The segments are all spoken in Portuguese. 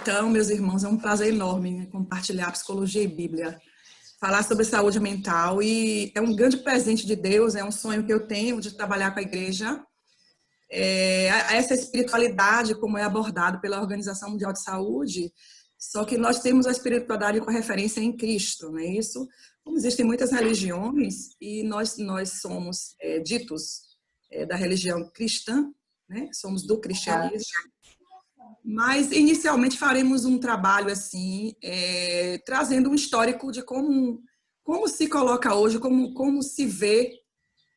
Então, meus irmãos, é um prazer enorme compartilhar psicologia e Bíblia, falar sobre saúde mental, e é um grande presente de Deus, é um sonho que eu tenho de trabalhar com a igreja. Essa espiritualidade, como é abordado pela Organização Mundial de Saúde, só que nós temos a espiritualidade com referência em Cristo, não é isso? Como existem muitas religiões e nós somos ditos da religião cristã, né? Somos do cristianismo. Mas, inicialmente, faremos um trabalho assim, trazendo um histórico de como se coloca hoje, como se vê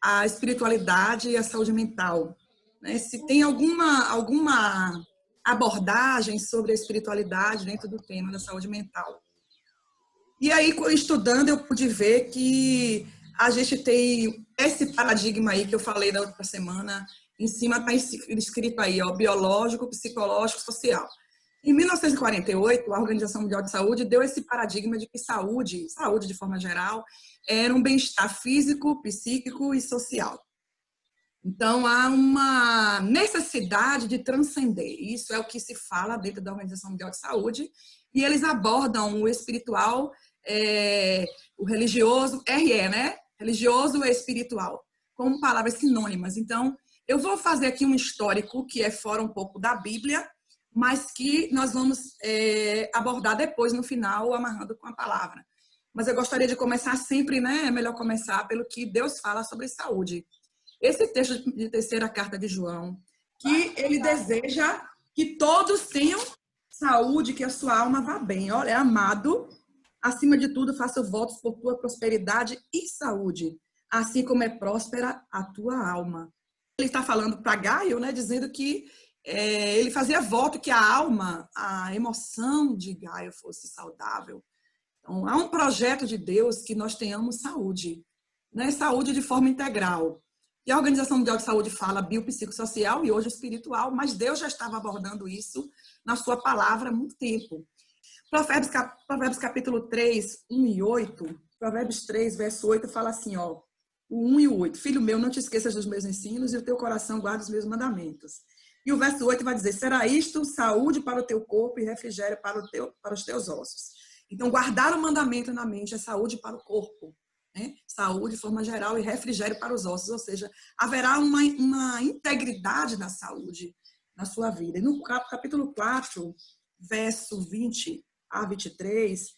a espiritualidade e a saúde mental. Né? Se tem alguma abordagem sobre a espiritualidade dentro do tema da saúde mental. E aí, estudando, eu pude ver que a gente tem esse paradigma aí que eu falei da outra semana. Em cima está escrito aí, ó, biológico, psicológico, social. Em 1948, a Organização Mundial de Saúde deu esse paradigma de que saúde de forma geral, era um bem-estar físico, psíquico e social. Então, há uma necessidade de transcender. Isso é o que se fala dentro da Organização Mundial de Saúde. E eles abordam o espiritual, o religioso, né? Religioso e espiritual, como palavras sinônimas. Então, eu vou fazer aqui um histórico que é fora um pouco da Bíblia, mas que nós vamos abordar depois, no final, amarrando com a palavra. Mas eu gostaria de começar sempre, né? É melhor começar pelo que Deus fala sobre saúde. Esse texto de terceira carta de João, que ele deseja que todos tenham saúde, que a sua alma vá bem. Olha, amado, acima de tudo, faço votos por tua prosperidade e saúde, assim como é próspera a tua alma. Ele está falando para Gaio, né, dizendo que ele fazia voto que a alma, a emoção de Gaio fosse saudável. Então, há um projeto de Deus que nós tenhamos saúde, né? Saúde de forma integral. E a Organização Mundial de Saúde fala biopsicossocial e hoje espiritual, mas Deus já estava abordando isso na sua palavra há muito tempo. Provérbios capítulo 3, 1 e 8, Provérbios 3, verso 8, fala assim, ó, o 1 e o 8, filho meu, não te esqueças dos meus ensinos e o teu coração guarda os meus mandamentos. E o verso 8 vai dizer, será isto saúde para o teu corpo e refrigério para os teus ossos. Então, guardar o mandamento na mente é saúde para o corpo, né? Saúde de forma geral e refrigério para os ossos, ou seja, haverá uma integridade da saúde na sua vida. E no capítulo 4, verso 20 a 23,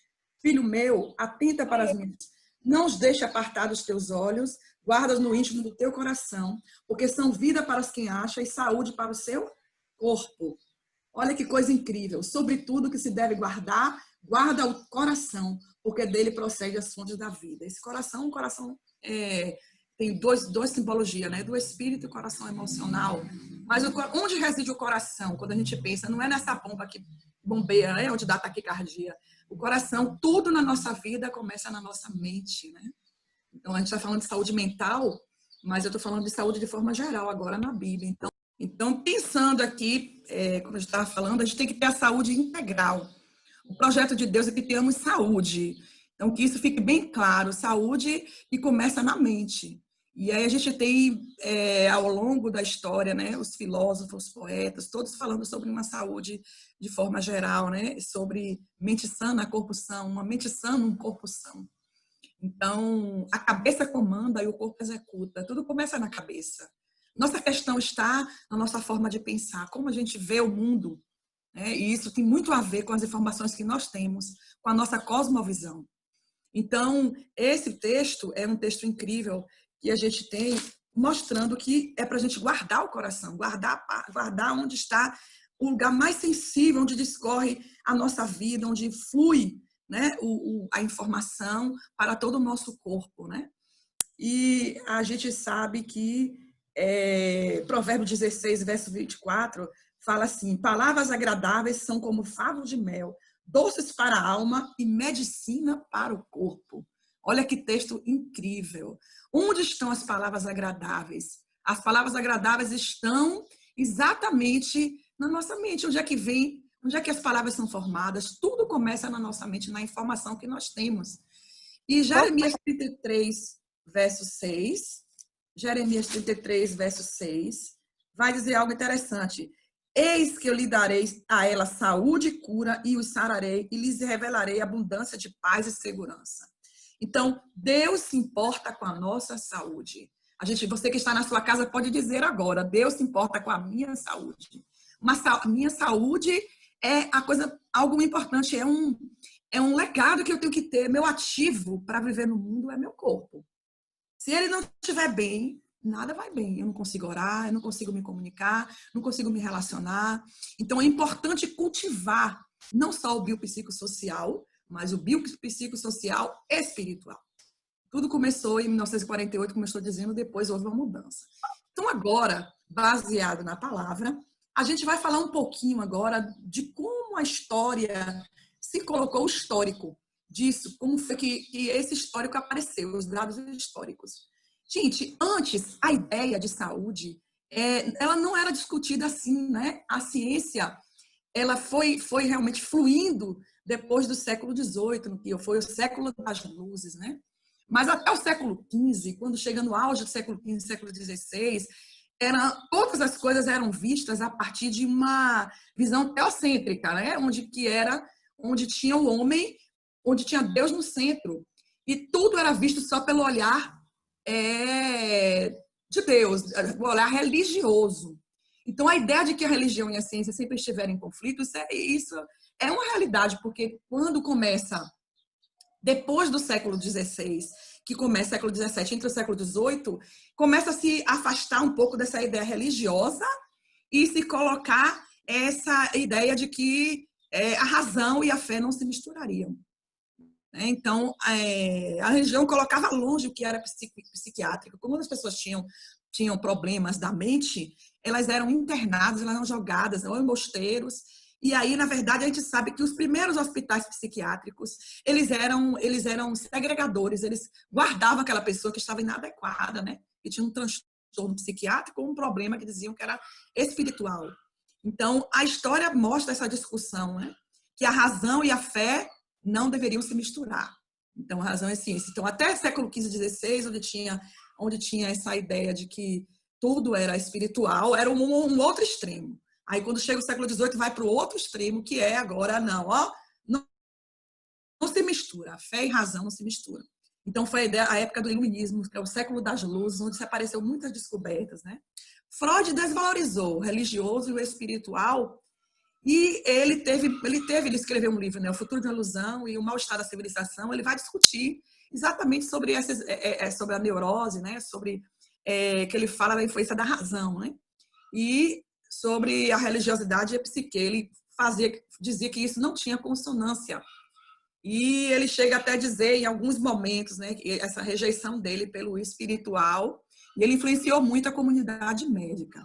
filho meu, atenta para as minhas, não os deixe apartar dos teus olhos, guarda-os no íntimo do teu coração, porque são vida para os quem acha e saúde para o seu corpo. Olha que coisa incrível. Sobretudo que se deve guardar, guarda o coração, porque dele procede as fontes da vida. Esse coração, o coração tem duas simbologias, né? Do espírito e o coração emocional. Mas onde reside o coração? Quando a gente pensa, não é nessa bomba que bombeia, né? Onde dá taquicardia. O coração, tudo na nossa vida começa na nossa mente, né? Então, a gente está falando de saúde mental, mas eu estou falando de saúde de forma geral agora na Bíblia. Então pensando aqui, como a gente estava falando, a gente tem que ter a saúde integral. O projeto de Deus é que tenhamos saúde. Então, que isso fique bem claro, saúde e começa na mente. E aí a gente tem, ao longo da história, né, os filósofos, os poetas, todos falando sobre uma saúde de forma geral, né, sobre mente sana, corpo são, uma mente sana, um corpo são. Então, a cabeça comanda e o corpo executa. Tudo começa na cabeça. Nossa questão está na nossa forma de pensar, como a gente vê o mundo, né? E isso tem muito a ver com as informações que nós temos, com a nossa cosmovisão. Então, esse texto é um texto incrível que a gente tem mostrando que é para a gente guardar o coração, guardar onde está o lugar mais sensível, onde discorre a nossa vida, onde flui, né, a informação para todo o nosso corpo, né? E a gente sabe que Provérbios 16, verso 24, fala assim, palavras agradáveis são como favos de mel, doces para a alma e medicina para o corpo. Olha que texto incrível. Onde estão as palavras agradáveis? As palavras agradáveis estão exatamente na nossa mente. Onde é que vem? Onde é que as palavras são formadas? Tudo começa na nossa mente, na informação que nós temos. E Jeremias 33, verso 6, Jeremias 33, verso 6, vai dizer algo interessante. Eis que eu lhe darei a ela saúde e cura, e os sararei, e lhes revelarei abundância de paz e segurança. Então, Deus se importa com a nossa saúde. Você que está na sua casa pode dizer agora, Deus se importa com a minha saúde. Minha saúde é algo importante, é um legado que eu tenho que ter. Meu ativo para viver no mundo é meu corpo. Se ele não estiver bem, nada vai bem. Eu não consigo orar, eu não consigo me comunicar, não consigo me relacionar. Então, é importante cultivar não só o biopsicossocial, mas o biopsicossocial espiritual. Tudo começou em 1948, como eu estou dizendo, depois houve uma mudança. Então, agora, baseado na palavra, a gente vai falar um pouquinho agora de como a história se colocou, o histórico disso, como foi que esse histórico apareceu, os dados históricos. Gente, antes, a ideia de saúde, ela não era discutida assim, né? A ciência, ela foi realmente fluindo depois do século XVIII, que foi o século das luzes, né? Mas até o século XV, quando chega no auge do século XV, século XVI, todas as coisas eram vistas a partir de uma visão teocêntrica, né? Onde tinha o homem, onde tinha Deus no centro. E tudo era visto só pelo olhar de Deus, o olhar religioso. Então, a ideia de que a religião e a ciência sempre estiverem em conflito, isso é uma realidade, porque quando começa, depois do século XVI, que começa o século XVII, entre o século XVIII, começa a se afastar um pouco dessa ideia religiosa e se colocar essa ideia de que a razão e a fé não se misturariam. Então, a religião colocava longe o que era psiquiátrico. Como as pessoas tinham problemas da mente, elas eram internadas, elas eram jogadas ou em mosteiros. E aí, na verdade, a gente sabe que os primeiros hospitais psiquiátricos, eles eram segregadores, eles guardavam aquela pessoa que estava inadequada, né? Que tinha um transtorno psiquiátrico ou um problema que diziam que era espiritual. Então, a história mostra essa discussão, né? Que a razão e a fé não deveriam se misturar. Então, a razão é ciência. Então, até século XV, XVI, onde tinha essa ideia de que tudo era espiritual, era um outro extremo. Aí, quando chega o século XVIII, vai para o outro extremo, que é agora, não se mistura. A fé e razão não se misturam. Então, foi a época do iluminismo, que é o século das luzes, onde se apareceu muitas descobertas, né? Freud desvalorizou o religioso e o espiritual. E ele escreveu um livro, né, O Futuro de uma Ilusão e o Mal-Estar da Civilização. Ele vai discutir exatamente sobre sobre a neurose, né, sobre que ele fala da influência da razão, né, e sobre a religiosidade e a psique. Ele dizia que isso não tinha consonância. E ele chega até a dizer, em alguns momentos, né, essa rejeição dele pelo espiritual, e ele influenciou muito a comunidade médica.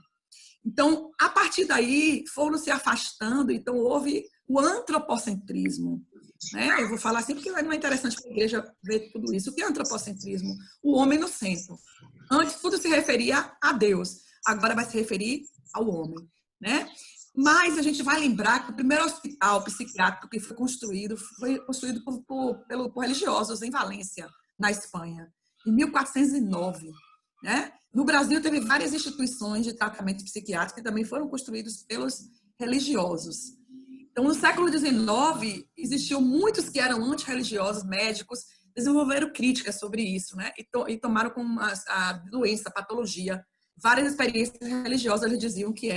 Então, a partir daí, foram se afastando, então houve o antropocentrismo. Né? Eu vou falar assim porque não é interessante para a igreja ver tudo isso. O que é antropocentrismo? O homem no centro. Antes, tudo se referia a Deus. Agora vai se referir ao homem. Né? Mas a gente vai lembrar que o primeiro hospital psiquiátrico que foi construído por religiosos em Valência, na Espanha, em 1409. Né? No Brasil, teve várias instituições de tratamento psiquiátrico que também foram construídos pelos religiosos. Então, no século XIX, existiam muitos que eram antirreligiosos, médicos, desenvolveram críticas sobre isso, né? E tomaram como a doença, a patologia. Várias experiências religiosas eles diziam que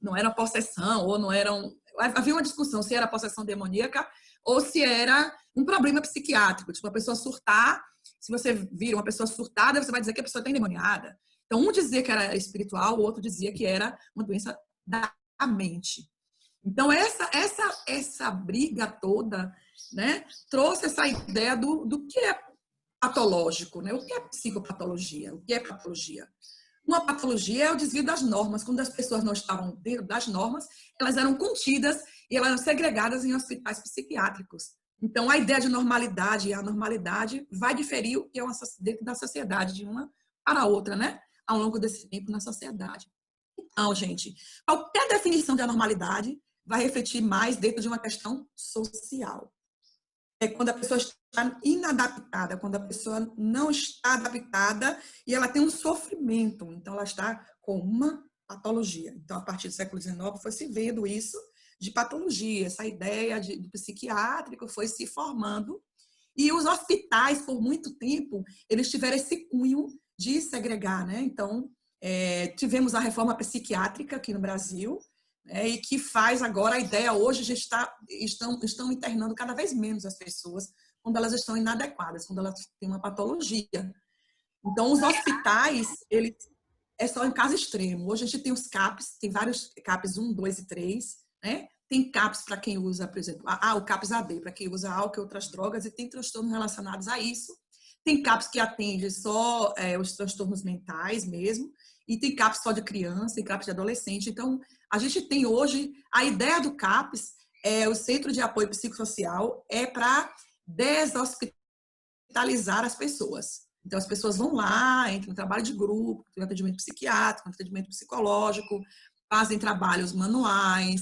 não era possessão, ou não eram... Havia uma discussão se era possessão demoníaca ou se era um problema psiquiátrico, tipo, a pessoa surtar. Se você vira uma pessoa surtada, você vai dizer que a pessoa está endemoniada. Então, um dizia que era espiritual, o outro dizia que era uma doença da mente. Então, essa briga toda, né, trouxe essa ideia do que é patológico, né? O que é psicopatologia? O que é patologia? Uma patologia é o desvio das normas. Quando as pessoas não estavam dentro das normas, elas eram contidas e elas eram segregadas em hospitais psiquiátricos. Então, a ideia de normalidade e anormalidade vai diferir o que é dentro da sociedade, de uma para a outra, né? Ao longo desse tempo na sociedade. Então, gente, qualquer definição de anormalidade vai refletir mais dentro de uma questão social. É quando a pessoa está inadaptada, quando a pessoa não está adaptada e ela tem um sofrimento. Então, ela está com uma patologia. Então, a partir do século XIX, foi se vendo isso de patologia, essa ideia do psiquiátrico foi se formando. E os hospitais, por muito tempo, eles tiveram esse cunho de segregar, né? Então, tivemos a reforma psiquiátrica aqui no Brasil, e que faz agora a ideia, hoje, estão internando cada vez menos as pessoas quando elas estão inadequadas, quando elas têm uma patologia. Então, os hospitais, eles é só em caso extremo. Hoje a gente tem os CAPs, tem vários CAPs 1, 2 e 3, né? Tem CAPs para quem usa, por exemplo, o CAPs AD, para quem usa álcool e outras drogas, e tem transtornos relacionados a isso. Tem CAPs que atende só os transtornos mentais mesmo, e tem CAPs só de criança, tem CAPs de adolescente. Então, a gente tem hoje, a ideia do CAPs, o Centro de Apoio Psicossocial, é para deshospitalizar as pessoas. Então, as pessoas vão lá, entram no trabalho de grupo, tem atendimento psiquiátrico, atendimento psicológico, fazem trabalhos manuais,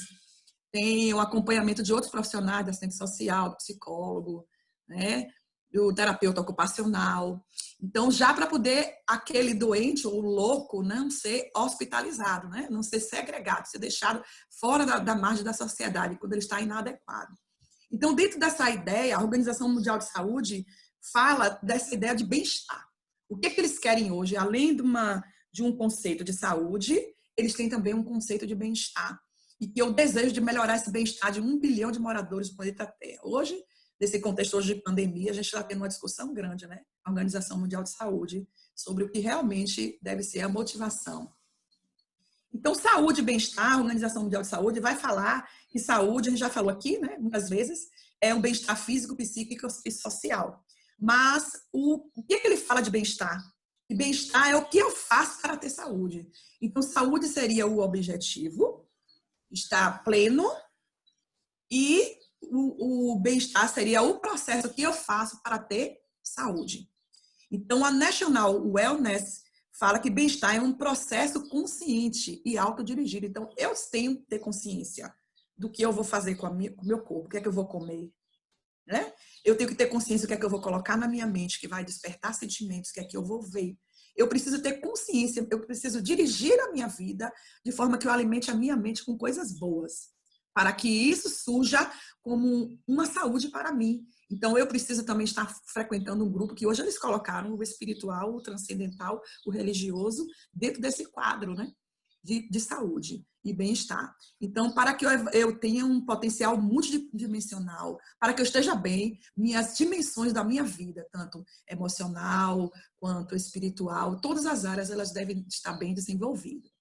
tem o acompanhamento de outros profissionais da assistente social, do psicólogo, né? Do terapeuta ocupacional. Então, já para poder aquele doente ou louco não ser hospitalizado, né? Não ser segregado, ser deixado fora da margem da sociedade, quando ele está inadequado. Então, dentro dessa ideia, a Organização Mundial de Saúde fala dessa ideia de bem-estar. O que eles querem hoje? Além de um conceito de saúde, eles têm também um conceito de bem-estar. E que eu desejo de melhorar esse bem-estar de 1 bilhão de moradores do planeta Terra. Hoje, nesse contexto hoje de pandemia, a gente está tendo uma discussão grande, né? A Organização Mundial de Saúde, sobre o que realmente deve ser a motivação. Então, saúde e bem-estar, a Organização Mundial de Saúde vai falar que saúde, a gente já falou aqui, né, muitas vezes, é um bem-estar físico, psíquico e social. Mas o que ele fala de bem-estar? E bem-estar é o que eu faço para ter saúde. Então, saúde seria o objetivo, estar pleno, e o bem-estar seria o processo que eu faço para ter saúde. Então, a National Wellness fala que bem-estar é um processo consciente e autodirigido. Então, eu tenho que ter consciência do que eu vou fazer com o meu corpo, o que é que eu vou comer, né? Eu tenho que ter consciência do que é que eu vou colocar na minha mente, que vai despertar sentimentos, que é que eu vou ver. Eu preciso ter consciência, eu preciso dirigir a minha vida de forma que eu alimente a minha mente com coisas boas, para que isso surja como uma saúde para mim. Então, eu preciso também estar frequentando um grupo que hoje eles colocaram o espiritual, o transcendental, o religioso, dentro desse quadro, né? De saúde e bem-estar. Então, para que eu tenha um potencial multidimensional, para que eu esteja bem, minhas dimensões da minha vida, tanto emocional quanto espiritual, todas as áreas elas devem estar bem desenvolvidas.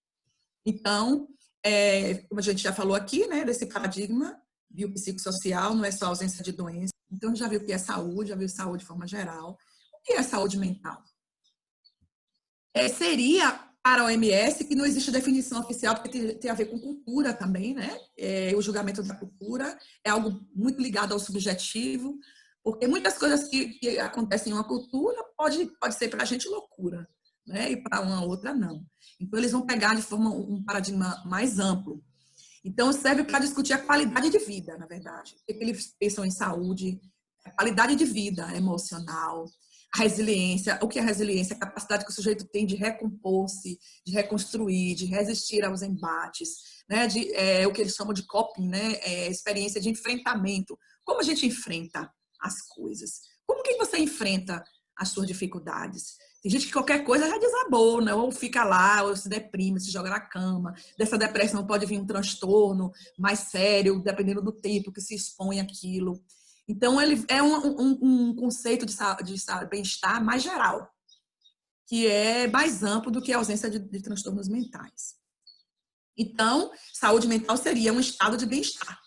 Então, como a gente já falou aqui, né, desse paradigma biopsicossocial, não é só ausência de doença. Então, já viu o que é saúde, já viu saúde de forma geral. O que é saúde mental? Seria para a OMS, que não existe definição oficial, porque tem a ver com cultura também, né? O julgamento da cultura é algo muito ligado ao subjetivo, porque muitas coisas que acontecem em uma cultura pode ser para a gente loucura, né? E para uma outra não. Então, eles vão pegar de forma um paradigma mais amplo. Então, serve para discutir a qualidade de vida, na verdade. O que eles pensam em saúde, a qualidade de vida emocional, a resiliência. O que é resiliência? A capacidade que o sujeito tem de recompor-se, de reconstruir, de resistir aos embates, né? O que eles chamam de coping, né? Experiência de enfrentamento. Como a gente enfrenta as coisas? Como que você enfrenta as suas dificuldades? Tem gente que qualquer coisa já desabou, né? Ou fica lá, ou se deprime, se joga na cama. Dessa depressão pode vir um transtorno mais sério, dependendo do tempo que se expõe aquilo. Então, ele é um conceito de bem-estar mais geral, que é mais amplo do que a ausência de transtornos mentais. Então, saúde mental seria um estado de bem-estar,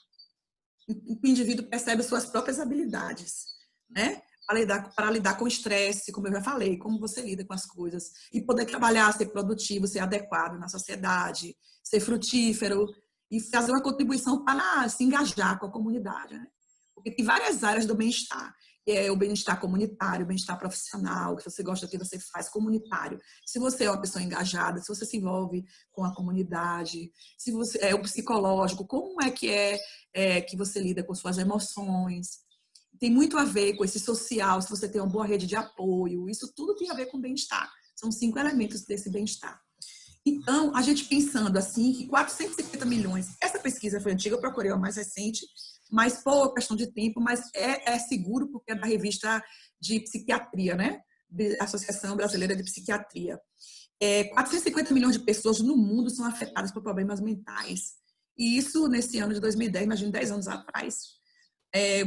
em que o indivíduo percebe suas próprias habilidades, né? Para lidar com o estresse, como eu já falei, como você lida com as coisas, e poder trabalhar, ser produtivo, ser adequado na sociedade, ser frutífero, e fazer uma contribuição para se engajar com a comunidade, né? Porque tem várias áreas do bem-estar. O bem-estar comunitário, o bem-estar profissional, que você gosta do que você faz, comunitário. Se você é uma pessoa engajada, se você se envolve com a comunidade, se você é o psicológico, como é que você lida com suas emoções. Tem muito a ver com esse social, se você tem uma boa rede de apoio, isso tudo tem a ver com bem-estar. São 5 elementos desse bem-estar. Então, a gente pensando assim, que 450 milhões, essa pesquisa foi antiga, eu procurei a mais recente, mas por questão de tempo, mas é seguro porque é da revista de psiquiatria, né? Associação Brasileira de Psiquiatria. 450 milhões de pessoas no mundo são afetadas por problemas mentais. E isso nesse ano de 2010, imagina 10 anos atrás.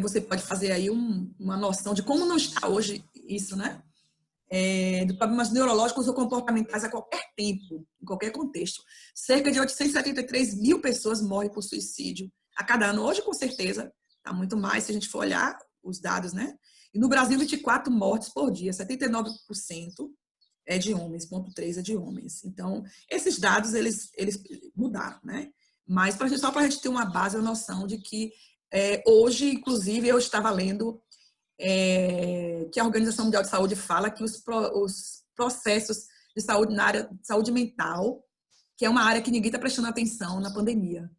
Você pode fazer aí uma noção de como não está hoje isso, né? De problemas neurológicos ou comportamentais a qualquer tempo, em qualquer contexto. Cerca de 873 mil pessoas morrem por suicídio a cada ano. Hoje, com certeza, está muito mais se a gente for olhar os dados, né? E no Brasil, 24 mortes por dia, 79% é de homens, 0,3% é de homens. Então, esses dados, eles mudaram, né? Mas só para a gente ter uma base, uma noção de que hoje, inclusive, eu estava lendo que a Organização Mundial de Saúde fala que os processos de saúde na área de saúde mental, que é uma área que ninguém está prestando atenção na pandemia,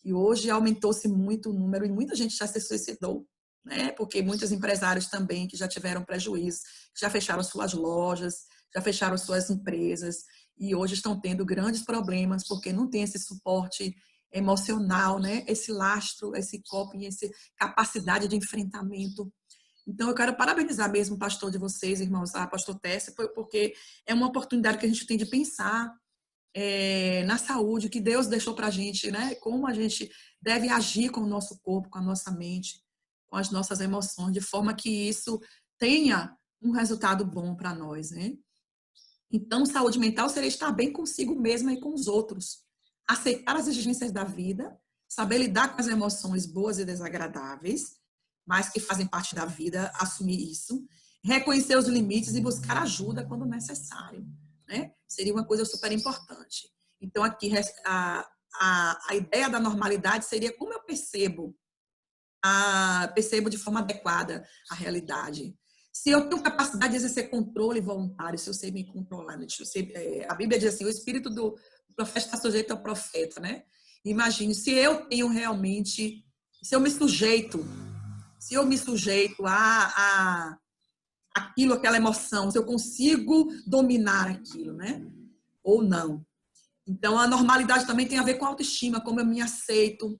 e hoje aumentou-se muito o número e muita gente já se suicidou, né? Porque muitos empresários também que já tiveram prejuízos, já fecharam suas lojas, já fecharam suas empresas e hoje estão tendo grandes problemas porque não tem esse suporte emocional, né? Esse lastro, esse coping, essa capacidade de enfrentamento. Então, eu quero parabenizar mesmo o pastor de vocês, irmãos, a pastor Tessa, porque é uma oportunidade que a gente tem de pensar na saúde que Deus deixou para a gente, né? Como a gente deve agir com o nosso corpo, com a nossa mente, com as nossas emoções, de forma que isso tenha um resultado bom para nós, né? Então, saúde mental seria estar bem consigo mesma e com os outros, aceitar as exigências da vida, saber lidar com as emoções boas e desagradáveis, mas que fazem parte da vida, assumir isso, reconhecer os limites e buscar ajuda quando necessário, né? Seria uma coisa super importante. Então, aqui, a ideia da normalidade seria como eu percebo de forma adequada a realidade. Se eu tenho capacidade de exercer controle voluntário, se eu sei me controlar, né? A Bíblia diz assim, o espírito do profeta está sujeito ao profeta, né? Imagine, se eu tenho realmente, se eu me sujeito a aquilo, aquela emoção, se eu consigo dominar aquilo, né? Ou não. Então, a normalidade também tem a ver com a autoestima, como eu me aceito,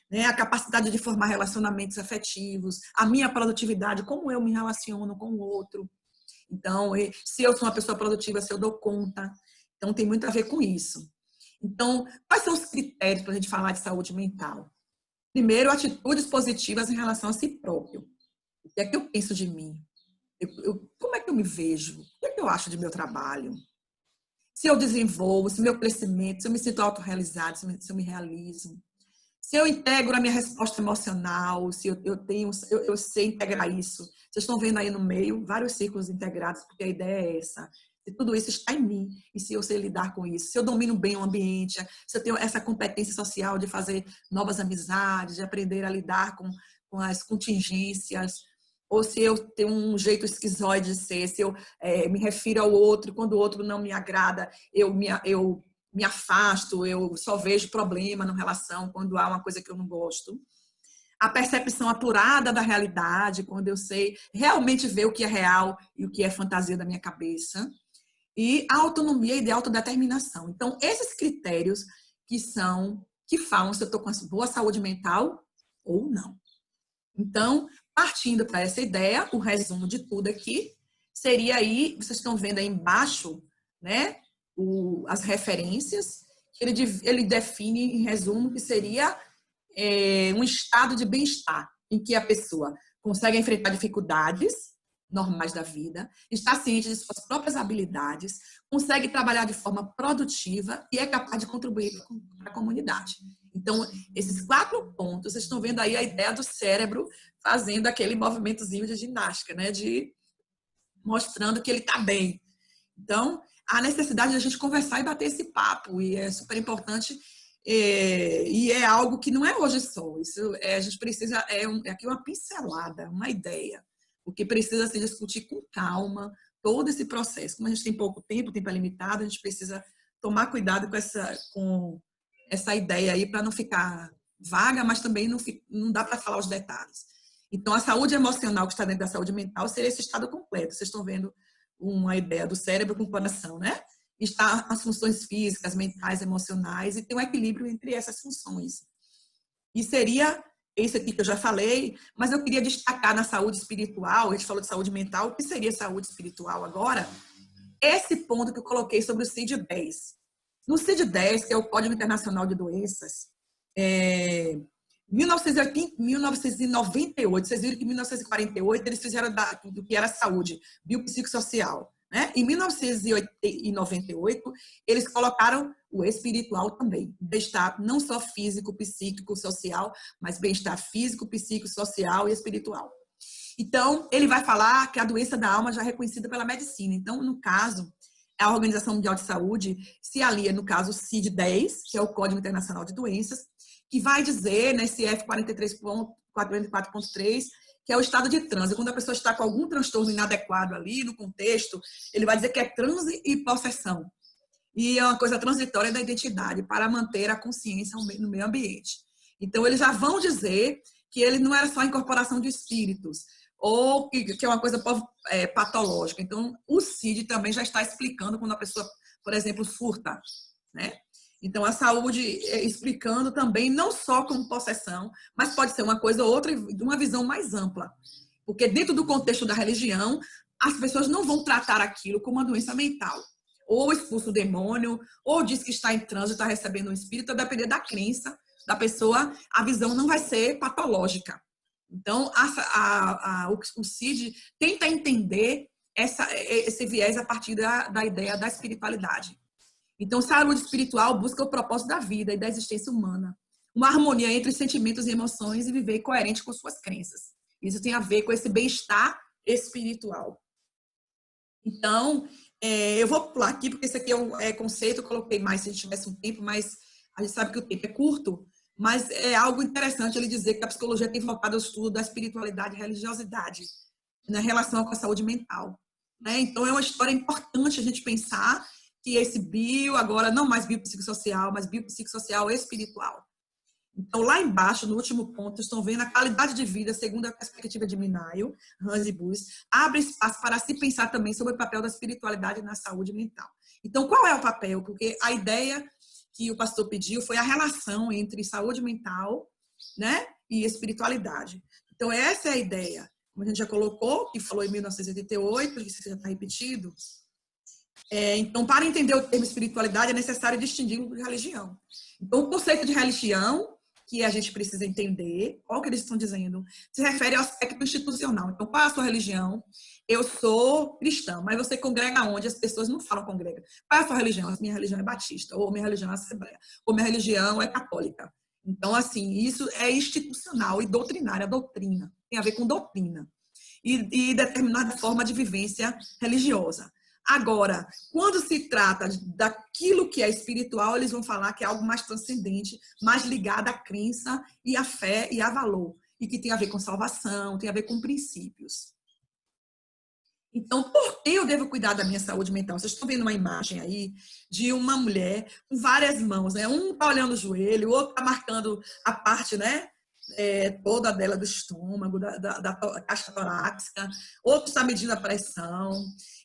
né? A capacidade de formar relacionamentos afetivos, a minha produtividade, como eu me relaciono com o outro. Então, se eu sou uma pessoa produtiva, se eu dou conta. Então, tem muito a ver com isso. Então, quais são os critérios para a gente falar de saúde mental? Primeiro, atitudes positivas em relação a si próprio. O que é que eu penso de mim? Como é que eu me vejo? O que é que eu acho de meu trabalho? Se eu desenvolvo, se meu crescimento, se eu me sinto autorrealizado, se eu me realizo. Se eu integro a minha resposta emocional, se eu sei integrar isso. Vocês estão vendo aí no meio vários círculos integrados, porque a ideia é essa. Se tudo isso está em mim, e se eu sei lidar com isso, se eu domino bem o ambiente, se eu tenho essa competência social de fazer novas amizades, de aprender a lidar com as contingências, ou se eu tenho um jeito esquizoide de ser, se eu me refiro ao outro, e quando o outro não me agrada, eu me afasto, eu só vejo problema na relação quando há uma coisa que eu não gosto. A percepção apurada da realidade, quando eu sei realmente ver o que é real e o que é fantasia da minha cabeça. E a autonomia e de autodeterminação. Então, esses critérios que falam se eu estou com boa saúde mental ou não. Então, partindo para essa ideia, o resumo de tudo aqui seria aí, vocês estão vendo aí embaixo, né, as referências, que ele define, em resumo, que seria um estado de bem-estar, em que a pessoa consegue enfrentar dificuldades normais da vida, está ciente de suas próprias habilidades, consegue trabalhar de forma produtiva e é capaz de contribuir para a comunidade. Então, esses 4 pontos, vocês estão vendo aí a ideia do cérebro fazendo aquele movimentozinho de ginástica, né? Mostrando que ele está bem. Então, a necessidade de a gente conversar e bater esse papo, e é super importante, e é algo que não é hoje só. Isso a gente precisa, aqui uma pincelada, uma ideia, porque precisa se discutir com calma todo esse processo. Como a gente tem pouco tempo, o tempo é limitado, a gente precisa tomar cuidado com essa ideia aí para não ficar vaga, mas também não dá para falar os detalhes. Então, a saúde emocional que está dentro da saúde mental seria esse estado completo. Vocês estão vendo uma ideia do cérebro com o coração, né? está as funções físicas, mentais, emocionais, e tem um equilíbrio entre essas funções. E seria esse aqui que eu já falei, mas eu queria destacar na saúde espiritual, a gente falou de saúde mental, o que seria saúde espiritual agora? Esse ponto que eu coloquei sobre o CID-10. No CID-10, que é o Código Internacional de Doenças, 1998, vocês viram que em 1948 eles fizeram do que era saúde biopsicossocial. Né? Em 1998, eles colocaram o espiritual também. Bem-estar não só físico, psíquico, social, mas bem-estar físico, psíquico, social e espiritual. Então, ele vai falar que a doença da alma já é reconhecida pela medicina. Então, no caso, a Organização Mundial de Saúde se alia, no caso, o CID-10, que é o Código Internacional de Doenças, que vai dizer, nesse F43.44.3, que é o estado de transe. Quando a pessoa está com algum transtorno inadequado ali, no contexto, ele vai dizer que é transe e possessão. E é uma coisa transitória da identidade, para manter a consciência no meio ambiente. Então, eles já vão dizer que ele não era só a incorporação de espíritos, ou que é uma coisa patológica. Então, o CID também já está explicando quando a pessoa, por exemplo, surta, né? Então, a saúde explicando também, não só como possessão, mas pode ser uma coisa ou outra, de uma visão mais ampla. Porque dentro do contexto da religião, as pessoas não vão tratar aquilo como uma doença mental. Ou expulsa o demônio, ou diz que está em trânsito, está recebendo um espírito, a depender da crença da pessoa, a visão não vai ser patológica. Então, o CID tenta entender esse viés a partir da ideia da espiritualidade. Então, saúde espiritual busca o propósito da vida e da existência humana. Uma harmonia entre sentimentos e emoções e viver coerente com suas crenças. Isso tem a ver com esse bem-estar espiritual. Então, eu vou pular aqui, porque esse aqui é conceito, eu coloquei mais se a gente tivesse um tempo, mas a gente sabe que o tempo é curto, mas é algo interessante ele dizer que a psicologia tem focado o estudo da espiritualidade e religiosidade na relação com a saúde mental. Né? Então, é uma história importante a gente pensar que esse agora não mais biopsicossocial, mas biopsicossocial espiritual. Então, lá embaixo, no último ponto, estão vendo a qualidade de vida segundo a perspectiva de Minayo, Hans e Buss, abre espaço para se pensar também sobre o papel da espiritualidade na saúde mental. Então, qual é o papel? Porque a ideia que o pastor pediu foi a relação entre saúde mental, né, e espiritualidade. Então, essa é a ideia. Como a gente já colocou, que falou em 1988, que isso já está repetido. Então, para entender o termo espiritualidade, é necessário distinguir de religião. Então, o conceito de religião, que a gente precisa entender, qual que eles estão dizendo, se refere ao aspecto institucional. Então, qual é a sua religião? Eu sou cristã, mas você congrega onde? As pessoas não falam congrega. Qual é a sua religião? A minha religião é batista, ou minha religião é assembleia, ou minha religião é católica. Então, assim, isso é institucional e doutrinária, doutrina. Tem a ver com doutrina. E determinada forma de vivência religiosa. Agora, quando se trata daquilo que é espiritual, eles vão falar que é algo mais transcendente, mais ligado à crença e à fé e a valor. E que tem a ver com salvação, tem a ver com princípios. Então, por que eu devo cuidar da minha saúde mental? Vocês estão vendo uma imagem aí de uma mulher com várias mãos, né? Um está olhando o joelho, o outro está marcando a parte, né? Toda dela do estômago, da caixa torácica, outro está medindo a pressão.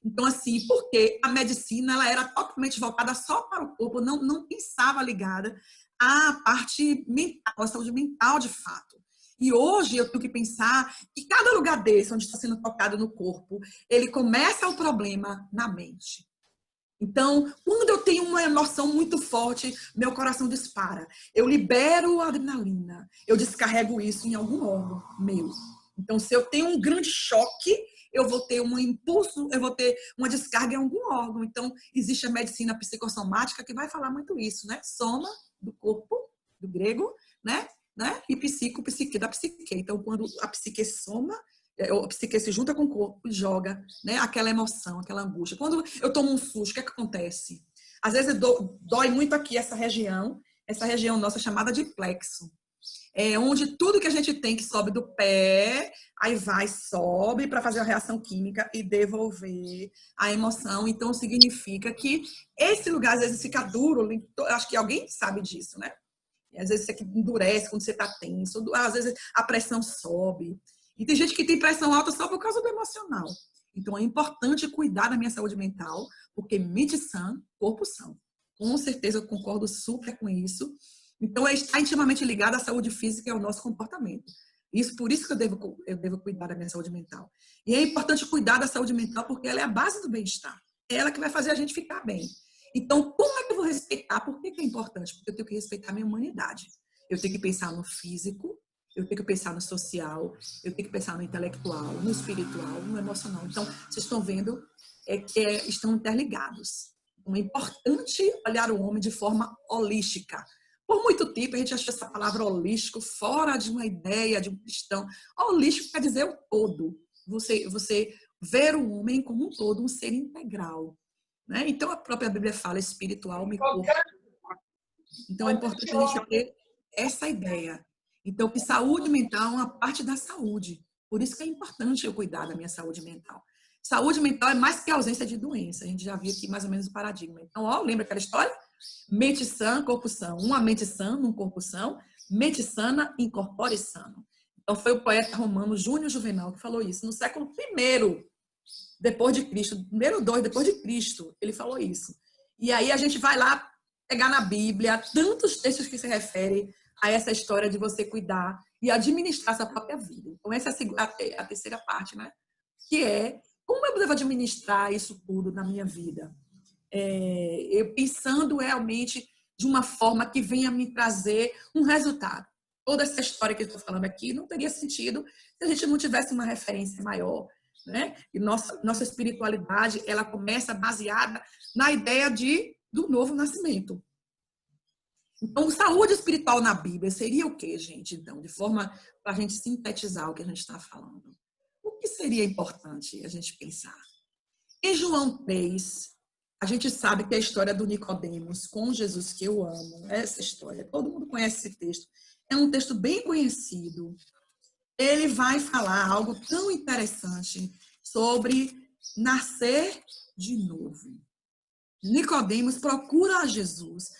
Então, assim, porque a medicina ela era totalmente voltada só para o corpo, não pensava ligada à parte mental, à saúde mental de fato. E hoje eu tenho que pensar que cada lugar desse, onde está sendo tocado no corpo, ele começa o problema na mente. Então, quando eu tenho uma emoção muito forte, meu coração dispara. Eu libero a adrenalina. Eu descarrego isso em algum órgão meu. Então, se eu tenho um grande choque, eu vou ter um impulso, eu vou ter uma descarga em algum órgão. Então, existe a medicina psicossomática que vai falar muito isso, né? Soma, do corpo, do grego, né? E psique, da psique. Então, quando a psique soma, a psique se junta com o corpo e joga, né, aquela emoção, aquela angústia. Quando eu tomo um susto, o que é que acontece? Às vezes dói muito aqui essa região nossa chamada de plexo. Onde tudo que a gente tem que sobe do pé, aí sobe para fazer a reação química e devolver a emoção. Então, significa que esse lugar às vezes fica duro, acho que alguém sabe disso, né? E às vezes isso aqui endurece quando você está tenso, às vezes a pressão sobe. E tem gente que tem pressão alta só por causa do emocional. Então, é importante cuidar da minha saúde mental, porque mente sã, corpo são. Com certeza, eu concordo super com isso. Então, está intimamente ligado à saúde física e ao nosso comportamento. Por isso que eu devo cuidar da minha saúde mental. E é importante cuidar da saúde mental porque ela é a base do bem-estar. É ela que vai fazer a gente ficar bem. Então, como é que eu vou respeitar? Por que é importante? Porque eu tenho que respeitar a minha humanidade. Eu tenho que pensar no físico, eu tenho que pensar no social, eu tenho que pensar no intelectual, no espiritual, no emocional. Então, vocês estão vendo que estão interligados. Então, é importante olhar o homem de forma holística. Por muito tempo, a gente achou essa palavra holístico fora de uma ideia de um cristão. Holístico quer dizer o todo. Você ver o homem como um todo, um ser integral. Né? Então, a própria Bíblia fala espiritual, me corpo. Então, é importante a gente ter essa ideia. Então, que saúde mental é uma parte da saúde. Por isso que é importante eu cuidar da minha saúde mental. Saúde mental é mais que ausência de doença. A gente já viu aqui mais ou menos o paradigma. Então, lembra aquela história? Mente sã, corpo são. Uma mente sã, num corpo são. Mente sana, incorpore sano. Então, foi o poeta romano Júnior Juvenal que falou isso. No século I depois de Cristo, número 2 depois de Cristo, ele falou isso. E aí a gente vai lá pegar na Bíblia tantos textos que se referem a essa história de você cuidar e administrar sua própria vida. Então essa é a terceira parte, né? Que é como eu devo administrar isso tudo na minha vida? Eu pensando realmente de uma forma que venha me trazer um resultado. Toda essa história que eu estou falando aqui não teria sentido se a gente não tivesse uma referência maior, né? E nossa espiritualidade, ela começa baseada na ideia do novo nascimento. Então, saúde espiritual na Bíblia seria o quê, gente? Então, de forma para a gente sintetizar o que a gente está falando. O que seria importante a gente pensar? Em João 3, a gente sabe que a história do Nicodemos com Jesus, que eu amo, essa história, todo mundo conhece esse texto, é um texto bem conhecido. Ele vai falar algo tão interessante sobre nascer de novo. Nicodemos procura a Jesus,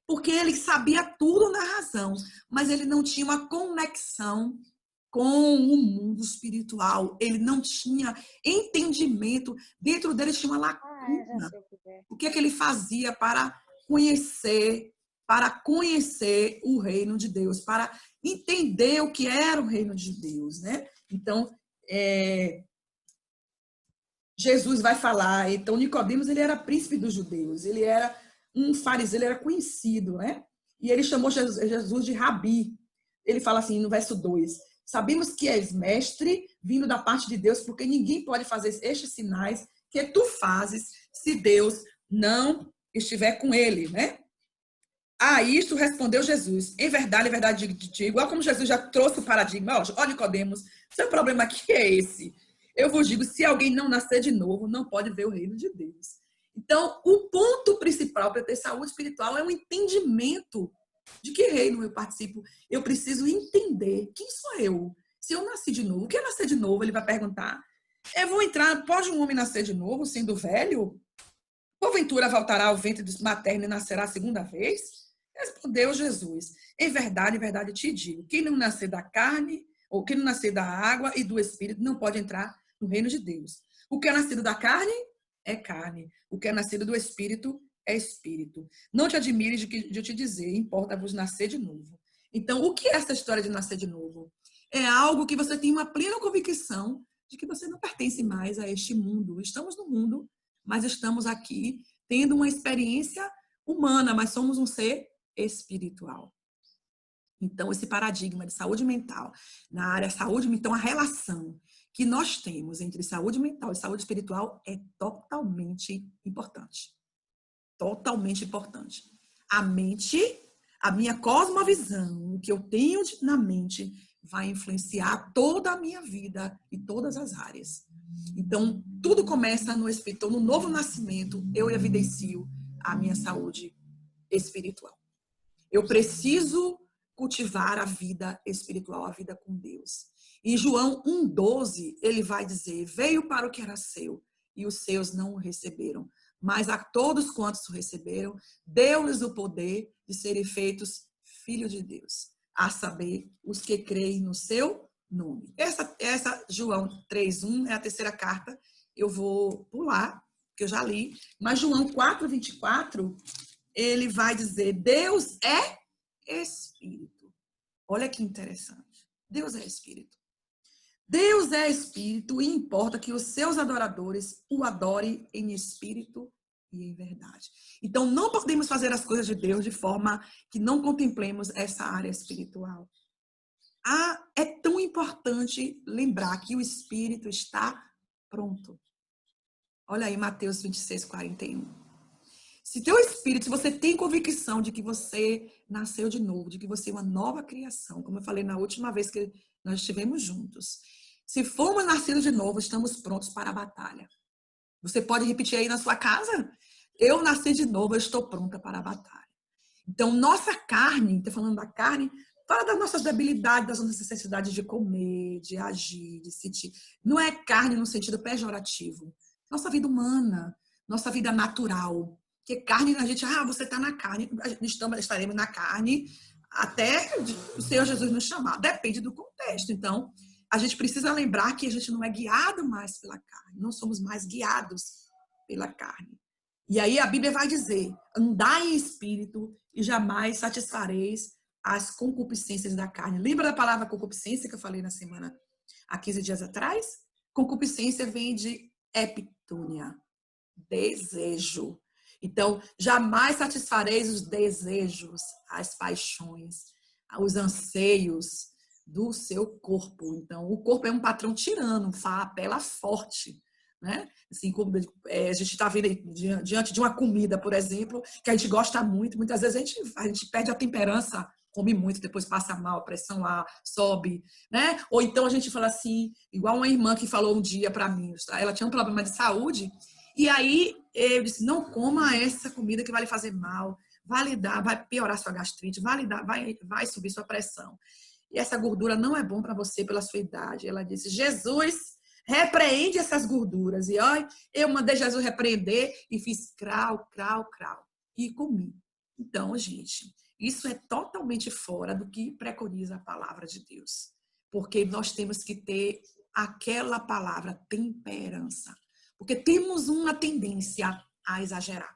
porque ele sabia tudo na razão, mas ele não tinha uma conexão com o mundo espiritual. Ele não tinha entendimento. Dentro dele tinha uma lacuna. O que é que ele fazia para conhecer o reino de Deus, para entender o que era o reino de Deus, né? Então, Jesus vai falar. Então, Nicodemos, ele era príncipe dos judeus. Ele era um fariseu, ele era conhecido, né? E ele chamou Jesus de Rabi. Ele fala assim no verso 2: sabemos que és mestre, vindo da parte de Deus, porque ninguém pode fazer estes sinais que tu fazes se Deus não estiver com ele, né? A isto respondeu Jesus: em verdade, digo, igual como Jesus já trouxe o paradigma, ó Nicodemos, seu problema aqui é esse. Eu vos digo, se alguém não nascer de novo, não pode ver o reino de Deus. Então, o ponto principal para ter saúde espiritual é o entendimento de que reino eu participo. Eu preciso entender quem sou eu. Se eu nasci de novo, o que é nascer de novo? Ele vai perguntar. Eu vou entrar, pode um homem nascer de novo, sendo velho? Porventura voltará ao ventre materno e nascerá a segunda vez? Respondeu Jesus: em verdade te digo, quem não nascer da carne, ou quem não nascer da água e do Espírito, não pode entrar no reino de Deus. O que é nascido da carne é carne. O que é nascido do Espírito é Espírito. Não te admires de eu te dizer, importa-vos nascer de novo. Então, o que é essa história de nascer de novo? É algo que você tem uma plena convicção de que você não pertence mais a este mundo. Estamos no mundo, mas estamos aqui tendo uma experiência humana, mas somos um ser espiritual. Então, esse paradigma de saúde mental, na área saúde, então a relação que nós temos entre saúde mental e saúde espiritual é totalmente importante. Totalmente importante. A mente, a minha cosmovisão, o que eu tenho na mente, vai influenciar toda a minha vida e todas as áreas. Então, tudo começa no espírito. No novo nascimento, eu evidencio a minha saúde espiritual. Eu preciso cultivar a vida espiritual, a vida com Deus. Em João 1,12, ele vai dizer: veio para o que era seu, e os seus não o receberam. Mas a todos quantos o receberam, deu-lhes o poder de serem feitos filhos de Deus, a saber, os que creem no seu nome. Essa João 3,1 é a terceira carta eu vou pular, que eu já li, mas João 4:24, ele vai dizer, Deus é Espírito. Olha que interessante. Deus é Espírito. Deus é Espírito e importa que os seus adoradores o adorem em espírito e em verdade. Então, não podemos fazer as coisas de Deus de forma que não contemplemos essa área espiritual. É tão importante lembrar que o Espírito está pronto. Olha aí, Mateus 26:41. Se teu espírito, se você tem convicção de que você nasceu de novo, de que você é uma nova criação, como eu falei na última vez que nós estivemos juntos, se formos nascidos de novo, estamos prontos para a batalha. Você pode repetir aí na sua casa? Eu nasci de novo, eu estou pronta para a batalha. Então, nossa carne, está falando da carne, fala das nossas debilidades, das nossas necessidades de comer, de agir, de sentir. Não é carne no sentido pejorativo. Nossa vida humana, nossa vida natural. Porque carne, a gente, você está na carne, estaremos na carne até o Senhor Jesus nos chamar. Depende do contexto. Então, a gente precisa lembrar que a gente não é guiado mais pela carne. Não somos mais guiados pela carne. E aí a Bíblia vai dizer, andai em espírito e jamais satisfareis as concupiscências da carne. Lembra da palavra concupiscência que eu falei na semana, há 15 dias atrás? Concupiscência vem de epitúnia, desejo. Então, jamais satisfareis os desejos, as paixões, os anseios do seu corpo. Então, o corpo é um patrão tirano, apela forte, né? Assim, como a gente está vendo diante de uma comida, por exemplo, que a gente gosta muito, muitas vezes a gente perde a temperança, come muito, depois passa mal, a pressão lá sobe, né? Ou então a gente fala assim, igual uma irmã que falou um dia para mim, ela tinha um problema de saúde, e aí eu disse, não coma essa comida que vai lhe fazer mal, vai piorar sua gastrite, vai subir sua pressão. E essa gordura não é bom para você pela sua idade. Ela disse, Jesus, repreende essas gorduras. E olha, eu mandei Jesus repreender e fiz crau. E comi. Então, gente, isso é totalmente fora do que preconiza a palavra de Deus. Porque nós temos que ter aquela palavra, temperança. Porque temos uma tendência a exagerar.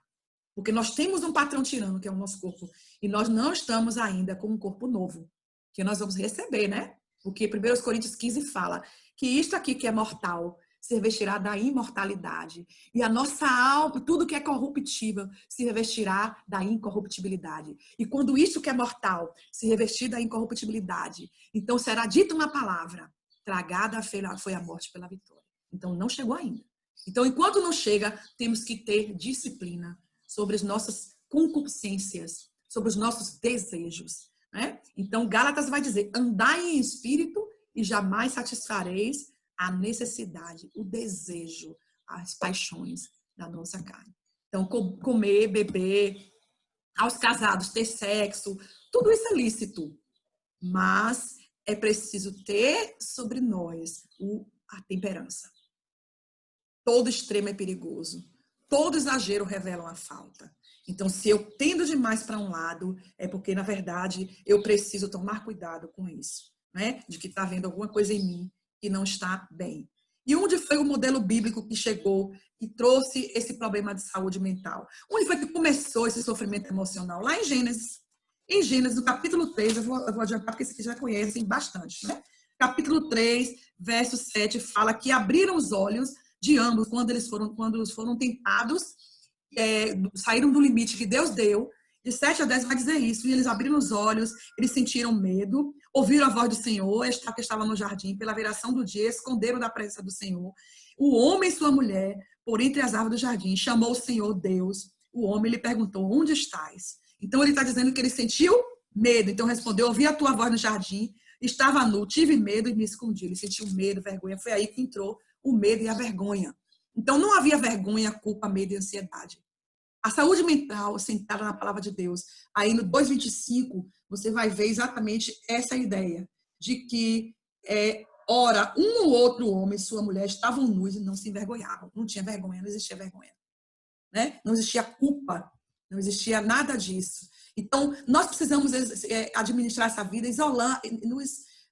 Porque nós temos um patrão tirano, que é o nosso corpo. E nós não estamos ainda com um corpo novo. Que nós vamos receber, né? Porque 1 Coríntios 15 fala que isto aqui que é mortal se revestirá da imortalidade. E a nossa alma, tudo que é corruptível, se revestirá da incorruptibilidade. E quando isso que é mortal se revestir da incorruptibilidade, então será dita uma palavra, tragada foi a morte pela vitória. Então não chegou ainda. Então, enquanto não chega, temos que ter disciplina sobre as nossas concupiscências, sobre os nossos desejos. Né? Então, Gálatas vai dizer, andai em espírito e jamais satisfareis a necessidade, o desejo, as paixões da nossa carne. Então, comer, beber, aos casados ter sexo, tudo isso é lícito. Mas é preciso ter sobre nós a temperança. Todo extremo é perigoso. Todo exagero revela uma falta. Então, se eu tendo demais para um lado, é porque, na verdade, eu preciso tomar cuidado com isso, né? De que está havendo alguma coisa em mim que não está bem. E onde foi o modelo bíblico que chegou e trouxe esse problema de saúde mental? Onde foi que começou esse sofrimento emocional? Lá em Gênesis. Em Gênesis, no capítulo 3, eu vou adiantar porque vocês já conhecem bastante, né? Capítulo 3, verso 7, fala que abriram os olhos de ambos quando eles foram tentados, saíram do limite que Deus deu. De 7 a 10 vai dizer isso. E eles abriram os olhos, eles sentiram medo, ouviram a voz do Senhor, que estava no jardim, pela viração do dia, esconderam da presença do Senhor. O homem e sua mulher, por entre as árvores do jardim, chamou o Senhor Deus. O homem lhe perguntou, onde estás? Então ele está dizendo que ele sentiu medo. Então respondeu, ouvi a tua voz no jardim, estava nu, tive medo e me escondi. Ele sentiu medo, vergonha. Foi aí que entrou o medo e a vergonha. Então, não havia vergonha, culpa, medo e ansiedade. A saúde mental, sentada na palavra de Deus, aí no 2:25, você vai ver exatamente essa ideia de que, ora, um ou outro homem e sua mulher estavam nus e não se envergonhavam. Não tinha vergonha, não existia vergonha. Né? Não existia culpa, não existia nada disso. Então, nós precisamos administrar essa vida, isolar,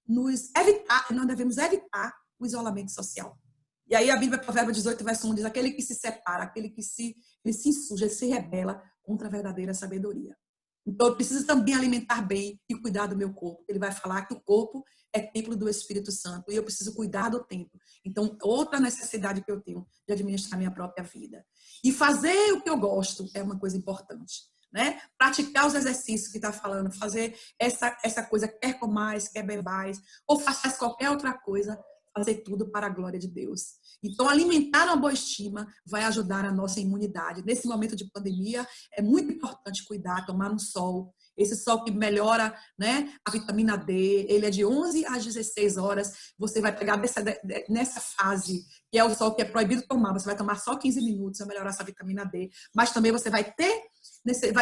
nos evitar, nós devemos evitar o isolamento social. E aí a Bíblia, Provérbios 18, verso 1, diz: aquele que se separa, aquele que ele se insurge, ele se rebela contra a verdadeira sabedoria. Então, eu preciso também alimentar bem e cuidar do meu corpo. Ele vai falar que o corpo é templo do Espírito Santo e eu preciso cuidar do templo. Então, outra necessidade que eu tenho de administrar minha própria vida. E fazer o que eu gosto é uma coisa importante, né? Praticar os exercícios que está falando, fazer essa coisa, quer comais, quer bebais, ou faças qualquer outra coisa, fazer tudo para a glória de Deus. Então, alimentar uma boa estima vai ajudar a nossa imunidade. Nesse momento de pandemia, é muito importante cuidar, tomar um sol. Esse sol que melhora, né, a vitamina D, ele é de 11 às 16 horas. Você vai pegar nessa fase, que é o sol que é proibido tomar, você vai tomar só 15 minutos para melhorar essa vitamina D. Mas também você vai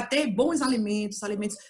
ter bons alimentos,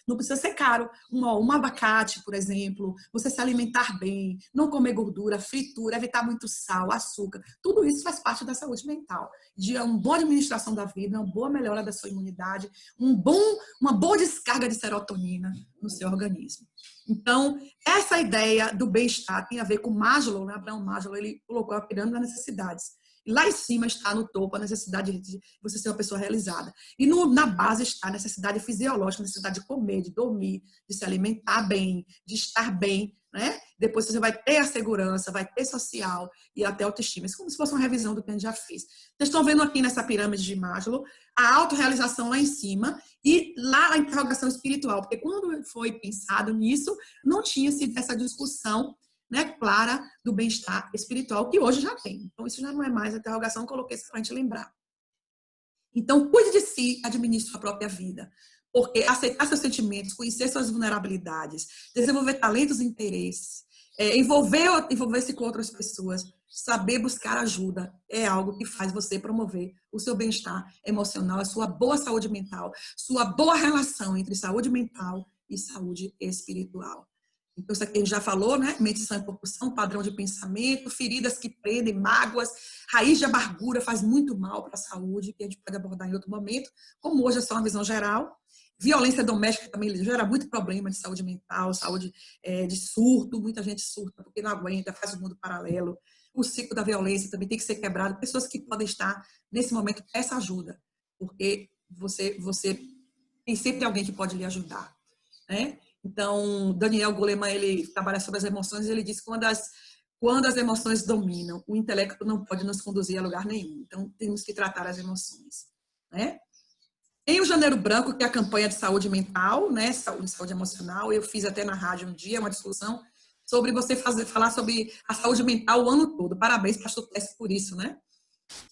não precisa ser caro, um abacate, por exemplo, você se alimentar bem, não comer gordura, fritura, evitar muito sal, açúcar, tudo isso faz parte da saúde mental, de uma boa administração da vida, uma boa melhora da sua imunidade, uma boa descarga de serotonina no seu organismo. Então, essa ideia do bem-estar tem a ver com Maslow, né? Abraham Maslow, ele colocou a pirâmide das necessidades. E lá em cima está no topo a necessidade de você ser uma pessoa realizada. E na base está a necessidade fisiológica, a necessidade de comer, de dormir, de se alimentar bem, de estar bem, né? Depois você vai ter a segurança, vai ter social e até autoestima. Isso é como se fosse uma revisão do que a gente já fez. Vocês estão vendo aqui nessa pirâmide de Maslow a autorrealização lá em cima e lá a interrogação espiritual. Porque quando foi pensado nisso, não tinha sido essa discussão, né, clara do bem-estar espiritual, que hoje já tem. Então, isso já não é mais a interrogação, coloquei isso para a gente lembrar. Então, cuide de si, administre sua própria vida. Porque aceitar seus sentimentos, conhecer suas vulnerabilidades, desenvolver talentos e interesses, envolver-se com outras pessoas, saber buscar ajuda, é algo que faz você promover o seu bem-estar emocional, a sua boa saúde mental, sua boa relação entre saúde mental e saúde espiritual. Então, isso aqui a gente já falou, né? Mente sã e compulsão, padrão de pensamento, feridas que prendem, mágoas, raiz de amargura faz muito mal para a saúde, que a gente pode abordar em outro momento, como hoje é só uma visão geral. Violência doméstica também gera muito problema de saúde mental, saúde de surto, muita gente surta porque não aguenta, faz um mundo paralelo. O ciclo da violência também tem que ser quebrado. Pessoas que podem estar nesse momento, peça ajuda, porque você tem sempre alguém que pode lhe ajudar, né? Então, Daniel Goleman, ele trabalha sobre as emoções e ele diz que quando as emoções dominam, o intelecto não pode nos conduzir a lugar nenhum. Então, temos que tratar as emoções, né? Tem o Janeiro Branco, que é a campanha de saúde mental, né? Saúde emocional. Eu fiz até na rádio um dia uma discussão sobre você falar sobre a saúde mental o ano todo. Parabéns, pastor Tess, por isso, né?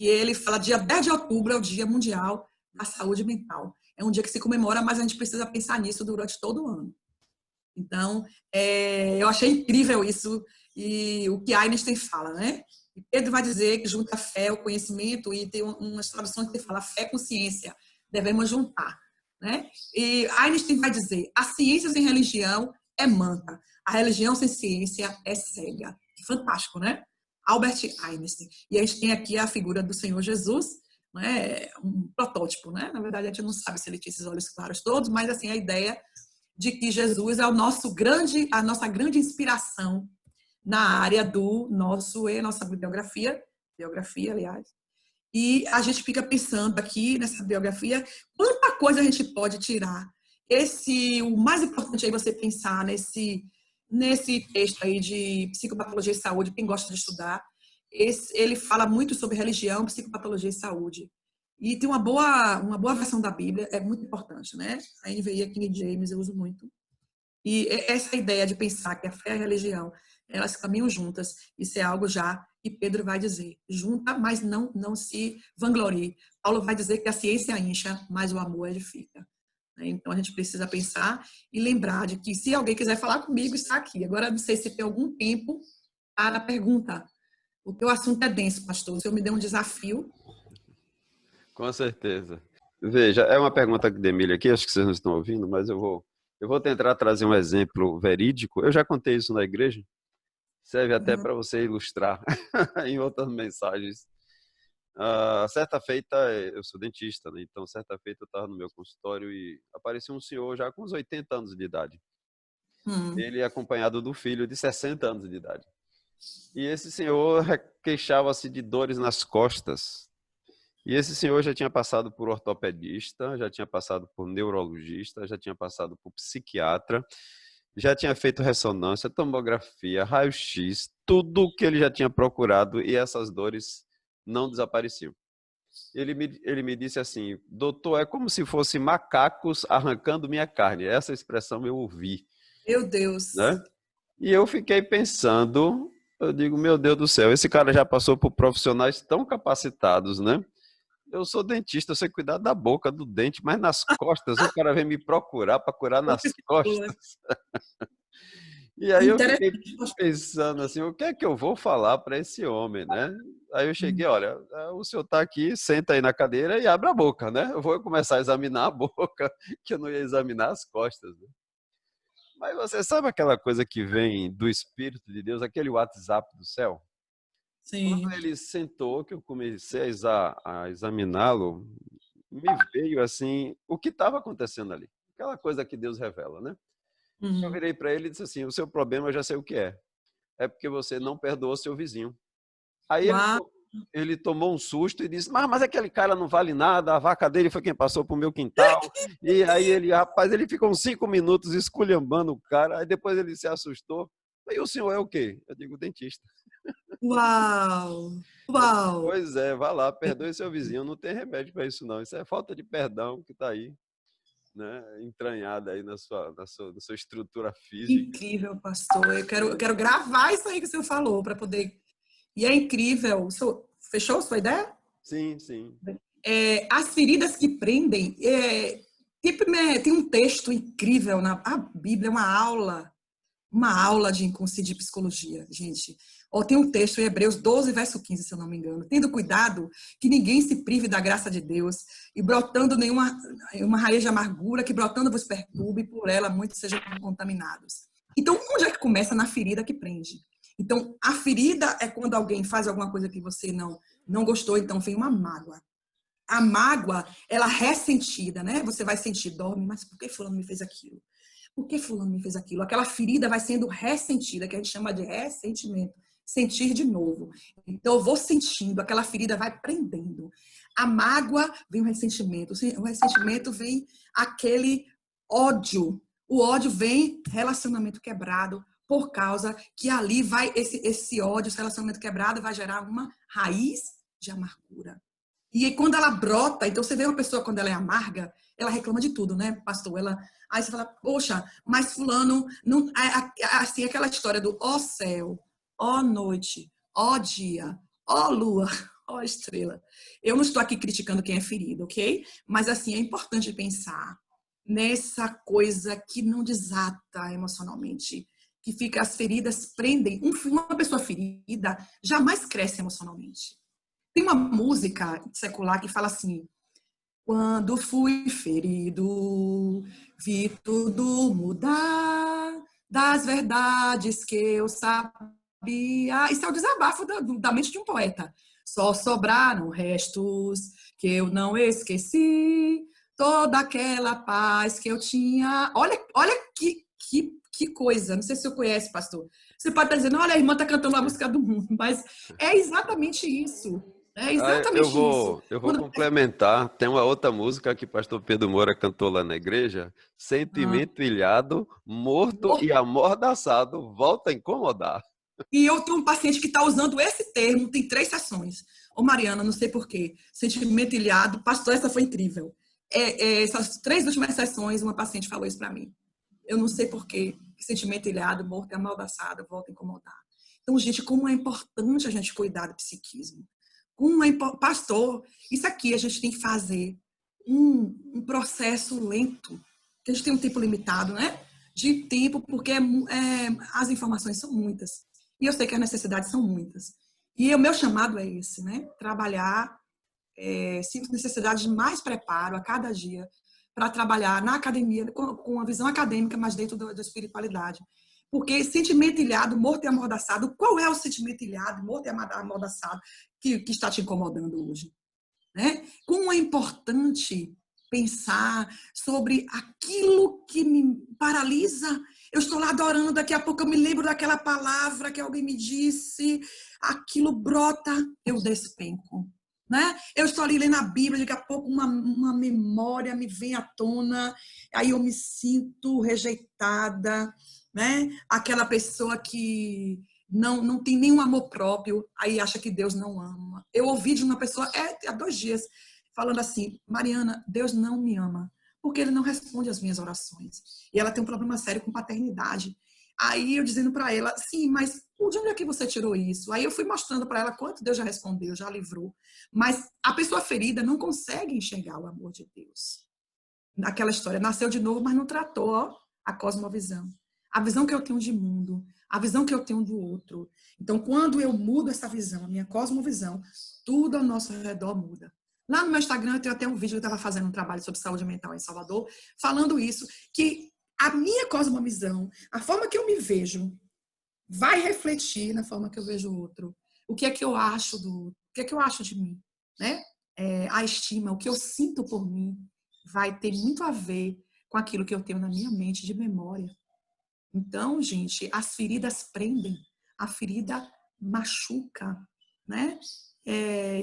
E ele fala dia 10 de outubro é o Dia Mundial da Saúde Mental. É um dia que se comemora, mas a gente precisa pensar nisso durante todo o ano. Então, eu achei incrível isso e o que Einstein fala, né? E Pedro vai dizer que junta a fé, o conhecimento, e tem umas traduções que fala fé com ciência, devemos juntar, né? E Einstein vai dizer, a ciência sem religião é manta, a religião sem ciência é cega. Fantástico, né? Albert Einstein. E a gente tem aqui a figura do Senhor Jesus, né? Um protótipo, né? Na verdade, a gente não sabe se ele tinha esses olhos claros todos, mas assim, a ideia de que Jesus é a nossa grande inspiração na área do nossa biografia, aliás. E a gente fica pensando aqui nessa biografia, quanta coisa a gente pode tirar. O mais importante é você pensar nesse texto aí de psicopatologia e saúde, quem gosta de estudar, ele fala muito sobre religião, psicopatologia e saúde. E tem uma boa versão da Bíblia, é muito importante, né? A NVI, a King James, eu uso muito. E essa ideia de pensar que a fé e a religião, elas caminham juntas, isso é algo já que Pedro vai dizer. Junta, mas não se vanglorie. Paulo vai dizer que a ciência incha, mas o amor edifica. Então, a gente precisa pensar e lembrar de que se alguém quiser falar comigo, está aqui. Agora, não sei se tem algum tempo para a pergunta. Porque o assunto é denso, pastor. O senhor me deu um desafio. Com certeza. Veja, é uma pergunta de Emília aqui, acho que vocês não estão ouvindo, mas eu vou tentar trazer um exemplo verídico. Eu já contei isso na igreja, serve até para você ilustrar em outras mensagens. Certa feita, eu sou dentista, né? Então certa feita eu estava no meu consultório e apareceu um senhor já com uns 80 anos de idade. Ele é acompanhado do filho de 60 anos de idade. E esse senhor queixava-se de dores nas costas. E esse senhor já tinha passado por ortopedista, já tinha passado por neurologista, já tinha passado por psiquiatra, já tinha feito ressonância, tomografia, raio-x, tudo que ele já tinha procurado e essas dores não desapareciam. Ele me disse assim: doutor, é como se fossem macacos arrancando minha carne. Essa expressão eu ouvi, Meu Deus. né? E eu fiquei pensando, eu digo, meu Deus do céu, esse cara já passou por profissionais tão capacitados, né? Eu sou dentista, eu sei cuidar da boca, do dente, mas nas costas, o cara vem me procurar para curar nas costas. E aí eu fiquei Interessante, pastor. pensando assim, o que é que eu vou falar para esse homem, né? Aí eu cheguei, olha, o senhor está aqui, senta aí na cadeira e abre a boca, né? Eu vou começar a examinar a boca, que eu não ia examinar as costas, né? Mas você sabe aquela coisa que vem do Espírito de Deus, aquele WhatsApp do céu? Quando Sim. ele sentou, que eu comecei a examiná-lo, me veio assim o que estava acontecendo ali. Aquela coisa que Deus revela, né? Eu Uhum. virei para ele e disse assim: o seu problema eu já sei o que é. É porque você não perdoou seu vizinho. Aí Uau. ele tomou um susto e disse: mas aquele cara não vale nada, a vaca dele foi quem passou pro meu quintal. E aí ele, rapaz, ele ficou uns 5 minutos esculhambando o cara, aí depois ele se assustou. E o senhor é o quê? Eu digo, dentista. Uau. Eu digo, Uau. pois é, vá lá, perdoe seu vizinho, não tem remédio para isso não. Isso é falta de perdão que está aí, né, entranhada aí na sua estrutura física. Incrível, pastor. Eu quero gravar isso aí que o senhor falou para poder. E é incrível. O senhor fechou sua ideia? Sim, sim. As feridas que prendem. Tem um texto incrível a Bíblia, é uma aula de inconsciente de psicologia, gente. Tem um texto em Hebreus 12, verso 15, se eu não me engano. Tendo cuidado que ninguém se prive da graça de Deus e brotando uma raiz de amargura que brotando vos perturbe e por ela muitos sejam contaminados. Então, onde é que começa? Na ferida que prende. Então, a ferida é quando alguém faz alguma coisa que você não gostou, então vem uma mágoa. A mágoa, ela é ressentida, né? Você vai sentir, dorme, mas por que fulano me fez aquilo? Por que fulano me fez aquilo? Aquela ferida vai sendo ressentida, que a gente chama de ressentimento. Sentir de novo. Então, eu vou sentindo, aquela ferida vai prendendo. A mágoa vem o ressentimento. O ressentimento vem aquele ódio. O ódio vem relacionamento quebrado, por causa que ali vai esse ódio, esse relacionamento quebrado vai gerar uma raiz de amargura. E aí, quando ela brota, então você vê uma pessoa quando ela é amarga, ela reclama de tudo, né, pastor? Aí você fala, poxa, mas fulano, não, assim, aquela história do ó céu, ó noite, ó dia, ó lua, ó estrela. Eu não estou aqui criticando quem é ferido, ok? Mas assim, é importante pensar nessa coisa que não desata emocionalmente, que fica, as feridas prendem. Uma pessoa ferida jamais cresce emocionalmente. Tem uma música secular que fala assim: quando fui ferido, vi tudo mudar das verdades que eu sabia. Isso é o desabafo da mente de um poeta. Só sobraram restos que eu não esqueci, toda aquela paz que eu tinha. Olha que coisa. Não sei se você conhece, pastor. Você pode estar dizendo, olha, a irmã está cantando a música do mundo, mas é exatamente isso. É Eu exatamente isso. vou, eu vou complementar. Tem uma outra música que o pastor Pedro Moura cantou lá na igreja. Sentimento ilhado, morto e amordaçado, volta a incomodar. E eu tenho um paciente que está usando esse termo, tem 3 sessões. Ô, Mariana, não sei porquê. Sentimento ilhado, pastor, essa foi incrível. Essas 3 últimas sessões, uma paciente falou isso para mim. Eu não sei porquê. Sentimento ilhado, morto e amordaçado, volta a incomodar. Então, gente, como é importante a gente cuidar do psiquismo. Pastor, isso aqui a gente tem que fazer um processo lento, que a gente tem um tempo limitado, né? De tempo, porque as informações são muitas. E eu sei que as necessidades são muitas. E o meu chamado é esse, né? Trabalhar, sinto necessidade de mais preparo a cada dia para trabalhar na academia, com uma visão acadêmica, mas dentro da espiritualidade. Porque sentimento ilhado, morto e amordaçado, qual é o sentimento ilhado, morto e amordaçado que está te incomodando hoje? Né? Como é importante pensar sobre aquilo que me paralisa. Eu estou lá adorando, daqui a pouco eu me lembro daquela palavra que alguém me disse, aquilo brota, eu despenco. Né? Eu estou ali lendo a Bíblia, daqui a pouco uma memória me vem à tona, aí eu me sinto rejeitada, né? Aquela pessoa que não tem nenhum amor próprio, aí acha que Deus não ama. Eu ouvi de uma pessoa há 2 dias falando assim: Mariana, Deus não me ama, porque Ele não responde às minhas orações. E ela tem um problema sério com paternidade. Aí eu dizendo para ela: sim, mas de onde é que você tirou isso? Aí eu fui mostrando para ela quanto Deus já respondeu, já livrou. Mas a pessoa ferida não consegue enxergar o amor de Deus. Naquela história, nasceu de novo, mas não tratou, ó, a cosmovisão. A visão que eu tenho de mundo, a visão que eu tenho do outro. Então, quando eu mudo essa visão, a minha cosmovisão, tudo ao nosso redor muda. Lá no meu Instagram, eu tenho até um vídeo que eu estava fazendo um trabalho sobre saúde mental em Salvador, falando isso, que a minha cosmovisão, a forma que eu me vejo, vai refletir na forma que eu vejo o outro. O que é que eu acho do outro? O que é que eu acho de mim? Né? A estima, o que eu sinto por mim, vai ter muito a ver com aquilo que eu tenho na minha mente de memória. Então, gente, as feridas prendem, a ferida machuca, né?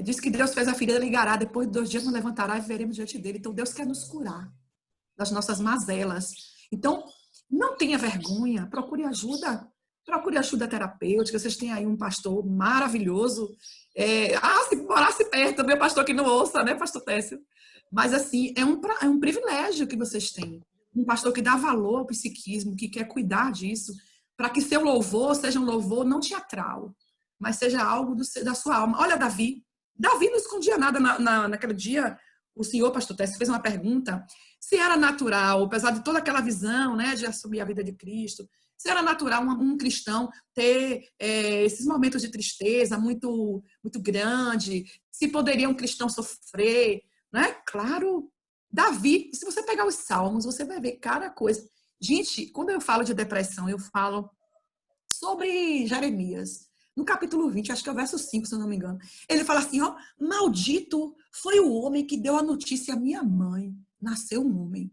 Diz que Deus fez a ferida ligará, depois de 2 dias nos levantará e veremos diante dele. Então, Deus quer nos curar das nossas mazelas. Então, não tenha vergonha, procure ajuda terapêutica. Vocês têm aí um pastor maravilhoso. Se morasse perto, meu pastor que não ouça, né, pastor Técio? Mas, assim, é um privilégio que vocês têm. Um pastor que dá valor ao psiquismo, que quer cuidar disso, para que seu louvor seja um louvor não teatral, mas seja algo da sua alma. Olha, Davi não escondia nada naquele dia. O senhor, pastor Técio, fez uma pergunta se era natural, apesar de toda aquela visão, né, de assumir a vida de Cristo, se era natural um cristão ter esses momentos de tristeza muito, muito grande, se poderia um cristão sofrer, né? Claro, Davi, se você pegar os salmos, você vai ver cada coisa. Gente, quando eu falo de depressão, eu falo sobre Jeremias. No capítulo 20, acho que é o verso 5, se eu não me engano. Ele fala assim, ó, maldito foi o homem que deu a notícia à minha mãe. Nasceu um homem.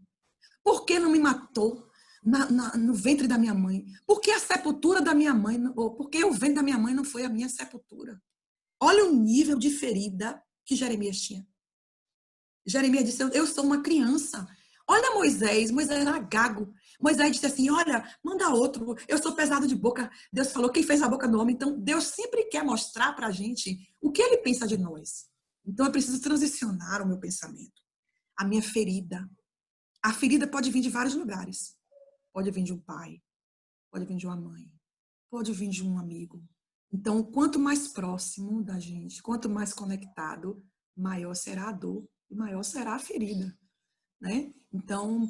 Por que não me matou no ventre da minha mãe? Por que a sepultura da minha mãe, ou por que o ventre da minha mãe não foi a minha sepultura? Olha o nível de ferida que Jeremias tinha. Jeremias disse, eu sou uma criança. Olha Moisés era gago. Moisés disse assim, olha, manda outro, eu sou pesado de boca. Deus falou, quem fez a boca do homem? Então, Deus sempre quer mostrar pra gente o que ele pensa de nós. Então, eu preciso transicionar o meu pensamento. A minha ferida. A ferida pode vir de vários lugares. Pode vir de um pai, pode vir de uma mãe, pode vir de um amigo. Então, quanto mais próximo da gente, quanto mais conectado, maior será a dor e maior será a ferida, né? Então,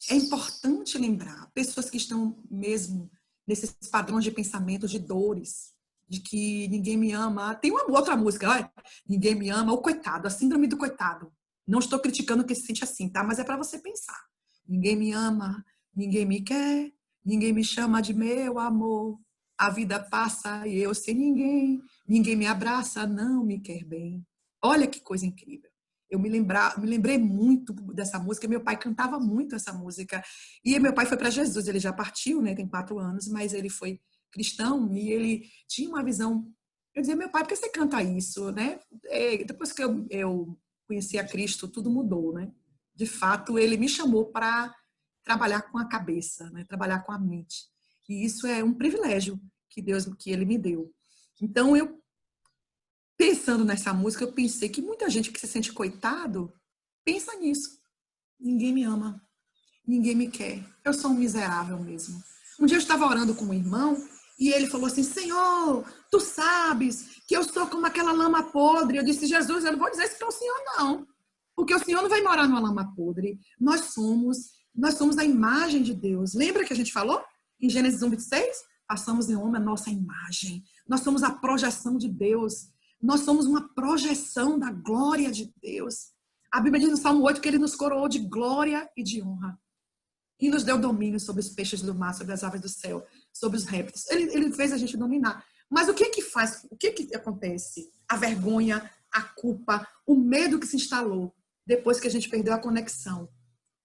é importante lembrar, pessoas que estão mesmo nesses padrões de pensamento, de dores, de que ninguém me ama. Tem uma outra música, olha, ninguém me ama, o coitado, a síndrome do coitado. Não estou criticando quem se sente assim, tá? Mas é para você pensar. Ninguém me ama, ninguém me quer, ninguém me chama de meu amor. A vida passa e eu sem ninguém, ninguém me abraça, não me quer bem. Olha que coisa incrível. Eu me lembrei muito dessa música. Meu pai cantava muito essa música. E meu pai foi para Jesus, ele já partiu, né? Tem 4 anos, mas ele foi cristão e ele tinha uma visão. Eu dizia, meu pai, por que você canta isso, né? Depois que eu conheci a Cristo, tudo mudou, né? De fato, ele me chamou para trabalhar com a cabeça, né? Trabalhar com a mente. E isso é um privilégio que ele me deu. Então, eu pensando nessa música, eu pensei que muita gente que se sente coitado, pensa nisso. Ninguém me ama, ninguém me quer. Eu sou um miserável mesmo. Um dia eu estava orando com um irmão e ele falou assim, Senhor, tu sabes que eu sou como aquela lama podre. Eu disse, Jesus, eu não vou dizer isso para o Senhor, não. Porque o Senhor não vai morar numa lama podre. Nós somos a imagem de Deus. Lembra que a gente falou em Gênesis 1:26? Passamos em homem a nossa imagem. Nós somos a projeção de Deus. Nós somos uma projeção da glória de Deus. A Bíblia diz no Salmo 8 que ele nos coroou de glória e de honra. E nos deu domínio sobre os peixes do mar, sobre as aves do céu, sobre os répteis. Ele fez a gente dominar. Mas o que que faz? O que que acontece? A vergonha, a culpa, o medo que se instalou. depois que a gente perdeu a conexão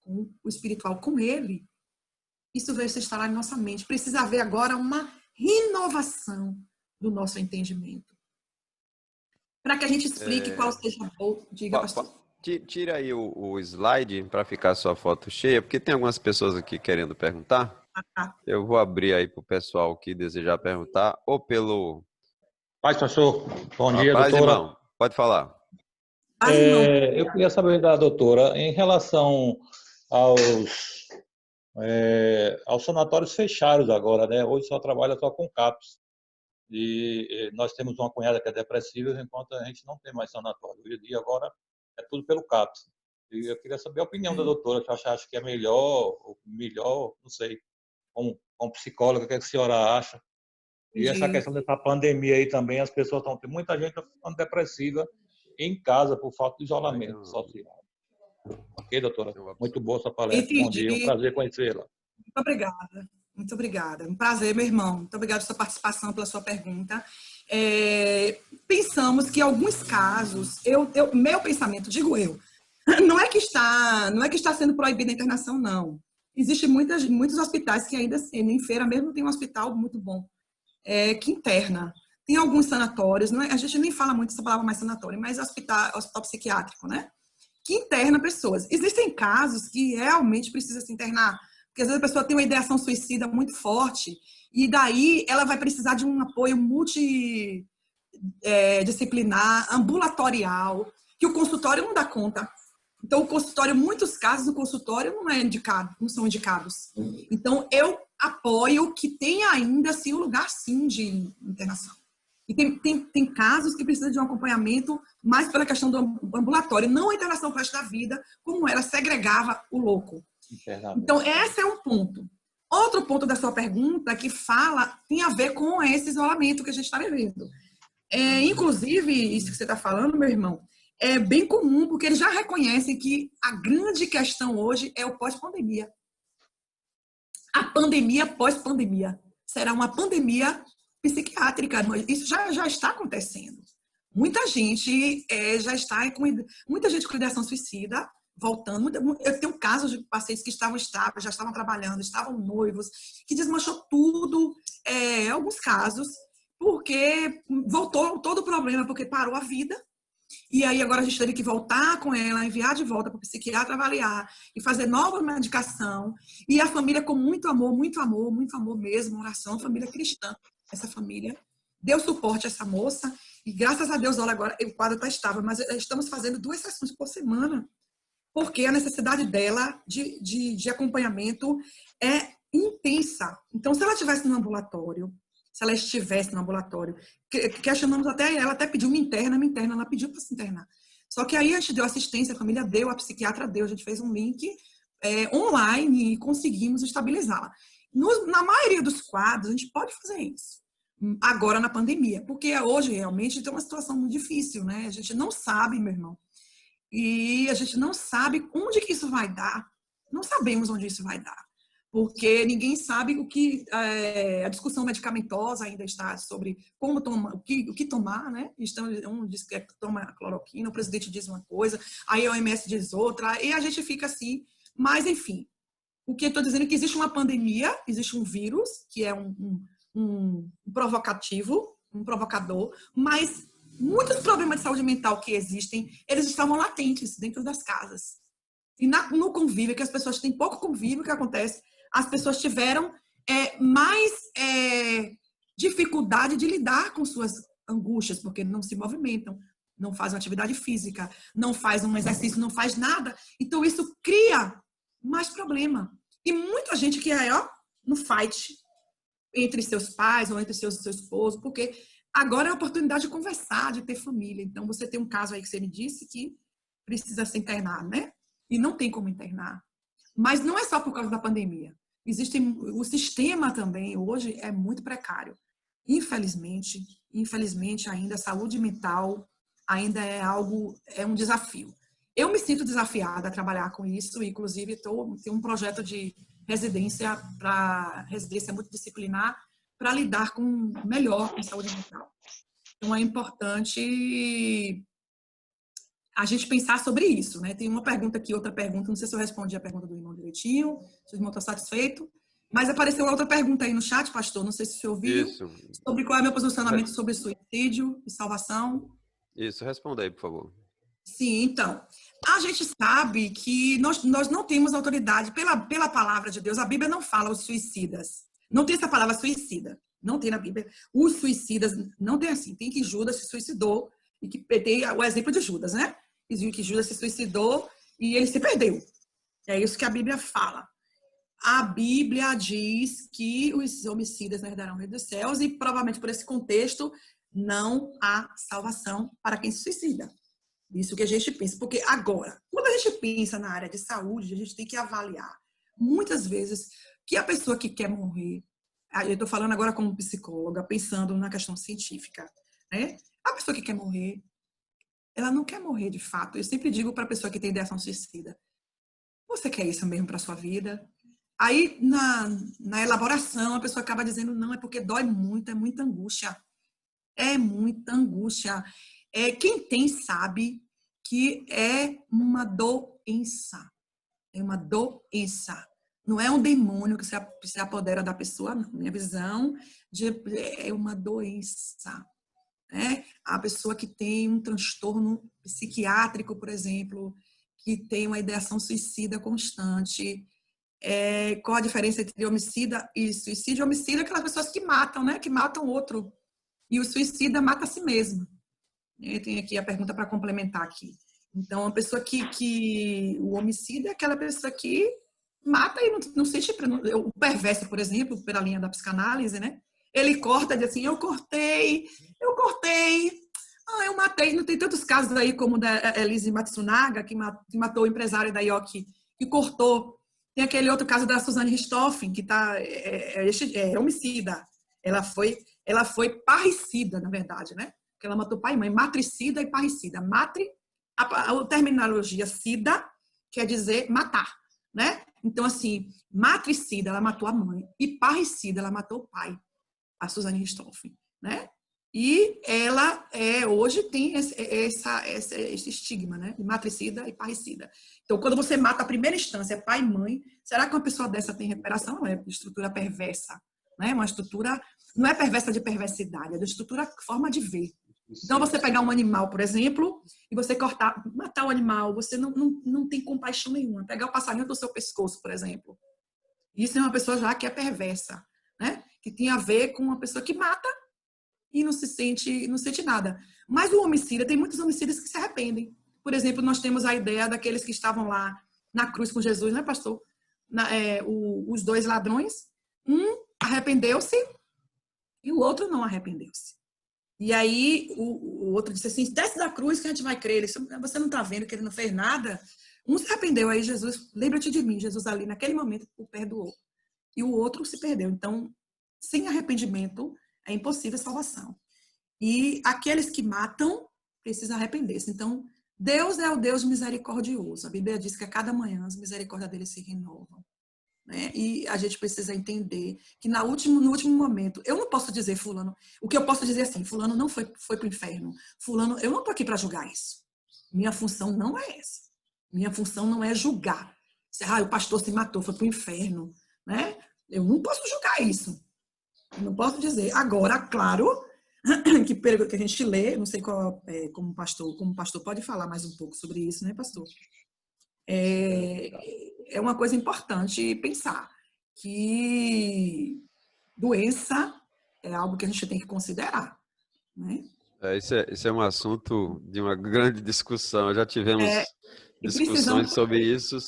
com o espiritual, com ele, isso veio se instalar em nossa mente. Precisa haver agora uma renovação do nosso entendimento. Para que a gente explique qual seja a boa. Diga, pastor. Tira aí o slide para ficar a sua foto cheia, porque tem algumas pessoas aqui querendo perguntar. Eu vou abrir aí para o pessoal que desejar perguntar, ou pelo... Paz, pastor. Bom dia, Paz, doutora. irmão. Pode falar. Eu queria saber da doutora, em relação aos sanatórios fechados agora, né? Hoje só trabalha só com CAPS. E nós temos uma cunhada que é depressiva, enquanto a gente não tem mais sanatório. Hoje em dia agora é tudo pelo CAPS. E eu queria saber a opinião da doutora, que acha que é melhor, não sei, como psicóloga, o que a senhora acha? E essa questão dessa pandemia aí também, as pessoas estão... Muita gente está ficando depressiva em casa por falta de isolamento social. Ok, doutora? Muito boa essa palestra. Entendi. Bom dia, um prazer conhecê-la. Muito obrigada. Muito obrigada. Um prazer, meu irmão. Muito obrigada pela sua participação, pela sua pergunta. Pensamos que em alguns casos, meu pensamento, digo eu, não é que está sendo proibida a internação, não. Existem muitos hospitais que ainda assim, em Feira mesmo tem um hospital muito bom, que interna. Tem alguns sanatórios, não é, a gente nem fala muito essa palavra mais sanatório, mas hospital psiquiátrico, né? Que interna pessoas. Existem casos que realmente precisa se internar, porque às vezes a pessoa tem uma ideação suicida muito forte e daí ela vai precisar de um apoio multidisciplinar, ambulatorial, que o consultório não dá conta. Então, o consultório, em muitos casos, o consultório não são indicados. Então, eu apoio que tenha ainda, assim, um lugar, sim, de internação. E tem casos que precisam de um acompanhamento mais pela questão do ambulatório, não a internação para o resto da vida, como ela segregava o louco. Então, esse é um ponto. Outro ponto da sua pergunta que tem a ver com esse isolamento que a gente está vivendo. Inclusive, isso que você está falando, meu irmão, é bem comum, porque eles já reconhecem que a grande questão hoje é o pós-pandemia. A pandemia pós-pandemia. Será uma pandemia psiquiátrica. Isso já está acontecendo. Muita gente já está com muita gente com ideação suicida, voltando. Eu tenho casos de pacientes que estavam estáveis, já estavam trabalhando, estavam noivos, que desmanchou tudo, alguns casos, porque voltou todo o problema, porque parou a vida. E aí agora a gente teve que voltar com ela, enviar de volta para o psiquiatra avaliar e fazer nova medicação. E a família com muito amor mesmo, oração, família cristã. Essa família deu suporte a essa moça e graças a Deus, olha, agora o quadro está estável, mas estamos fazendo 2 sessões por semana, porque a necessidade dela de acompanhamento é intensa. Então, se ela estivesse no ambulatório, questionamos até, ela até pediu me interna, ela pediu para se internar. Só que aí a gente deu assistência, a família deu, a psiquiatra deu, a gente fez um link online e conseguimos estabilizá-la. Na maioria dos quadros, a gente pode fazer isso. Agora na pandemia, porque hoje realmente tem uma situação muito difícil, né? A gente não sabe, meu irmão, e a gente não sabe onde que isso vai dar. Não sabemos onde isso vai dar. Porque ninguém sabe o que a discussão medicamentosa ainda está sobre como tomar, o que tomar, né? Um diz que toma cloroquina, o presidente diz uma coisa, aí a OMS diz outra, e a gente fica assim. Mas, enfim, o que eu estou dizendo é que existe uma pandemia, existe um vírus, que é um provocador, mas muitos problemas de saúde mental que existem, eles estavam latentes dentro das casas. E no convívio, que as pessoas têm pouco convívio, o que acontece? As pessoas tiveram mais dificuldade de lidar com suas angústias, porque não se movimentam, não fazem atividade física, não fazem um exercício, não faz nada. Então, isso cria mais problema. E muita gente que no fight entre seus pais ou entre seu esposo, porque agora é a oportunidade de conversar, de ter família. Então, você tem um caso aí que você me disse que precisa se internar, né? E não tem como internar. Mas não é só por causa da pandemia. O sistema também hoje é muito precário. Infelizmente ainda a saúde mental ainda é um desafio. Eu me sinto desafiada a trabalhar com isso, inclusive tenho um projeto de residência multidisciplinar para lidar melhor com saúde mental. Então é importante a gente pensar sobre isso, né? Tem uma pergunta aqui, outra pergunta, não sei se eu respondi a pergunta do irmão direitinho, se o irmão está satisfeito, mas apareceu outra pergunta aí no chat, pastor, não sei se o senhor viu, Isso. sobre qual é o meu posicionamento sobre suicídio e salvação. Isso, responda aí, por favor. Sim, então, a gente sabe que nós não temos autoridade pela palavra de Deus. A Bíblia não fala os suicidas. Não tem essa palavra suicida. Não tem na Bíblia. Os suicidas, não tem assim. Tem que Judas se suicidou, e que tem o exemplo de Judas, né? Que Judas se suicidou e ele se perdeu. É isso que a Bíblia fala. A Bíblia diz que os homicidas não herdarão o reino dos céus e, provavelmente, por esse contexto, não há salvação para quem se suicida. Isso que a gente pensa. Porque agora, quando a gente pensa na área de saúde, a gente tem que avaliar, muitas vezes, que a pessoa que quer morrer, eu estou falando agora como psicóloga, pensando na questão científica, né? A pessoa que quer morrer, ela não quer morrer de fato. Eu sempre digo para a pessoa que tem ideação suicida, você quer isso mesmo para sua vida? Aí, na elaboração, a pessoa acaba dizendo, não, é porque dói muito, é muita angústia. É muita angústia. Quem tem sabe que é uma doença. É uma doença. Não é um demônio que se apodera da pessoa, não. Minha visão é uma doença. Né? A pessoa que tem um transtorno psiquiátrico, por exemplo, que tem uma ideação suicida constante. Qual a diferença entre homicida e suicídio? Homicida é aquelas pessoas que matam, né? Que matam outro. E o suicida mata a si mesmo. Tem aqui a pergunta para complementar aqui. Então, a pessoa o homicida é aquela pessoa que mata e não sente... O perverso, por exemplo, pela linha da psicanálise, né? Ele corta e diz assim, eu cortei, eu matei. Não tem tantos casos aí como o da Elise Matsunaga, que matou o empresário da Yoki, que cortou. Tem aquele outro caso da Suzane Richthofen, que é homicida. Ela foi parricida, na verdade, né? Porque ela matou pai e mãe, matricida e parricida. A terminologia sida quer dizer matar, né? Então, assim, matricida, ela matou a mãe, e parricida, ela matou o pai, a Suzane Richthofen, né? E ela hoje tem esse estigma, né? De matricida e parricida. Então, quando você mata a primeira instância, pai e mãe, será que uma pessoa dessa tem recuperação? Não é estrutura perversa, né? Uma estrutura, não é perversa de perversidade, é de estrutura, forma de ver. Então, você pegar um animal, por exemplo, e você matar o animal, você não tem compaixão nenhuma. Pegar o passarinho do seu pescoço, por exemplo. Isso é uma pessoa já que é perversa, né? Que tem a ver com uma pessoa que mata e não sente nada. Mas o homicida, tem muitos homicidas que se arrependem. Por exemplo, nós temos a ideia daqueles que estavam lá na cruz com Jesus, né, pastor? Os dois ladrões, um arrependeu-se e o outro não arrependeu-se. E aí o outro disse assim, desce da cruz que a gente vai crer. Você não está vendo que ele não fez nada? Um se arrependeu, aí Jesus, lembra-te de mim, Jesus ali naquele momento o perdoou. E o outro se perdeu. Então, sem arrependimento, é impossível salvação. E aqueles que matam precisam arrepender-se. Então, Deus é o Deus misericordioso. A Bíblia diz que a cada manhã as misericórdias dele se renovam. Né? E a gente precisa entender que no último momento, eu não posso dizer fulano, o que eu posso dizer assim, fulano não foi para o inferno, fulano, eu não estou aqui para julgar isso. Minha função não é essa. Minha função não é julgar. O pastor se matou, foi para o inferno. Né? Eu não posso julgar isso. Eu não posso dizer. Agora, claro, que pelo que a gente lê, não sei como pastor pode falar mais um pouco sobre isso, né, pastor? É uma coisa importante pensar que doença é algo que a gente tem que considerar, né? Esse é um assunto de uma grande discussão. Já tivemos discussões sobre isso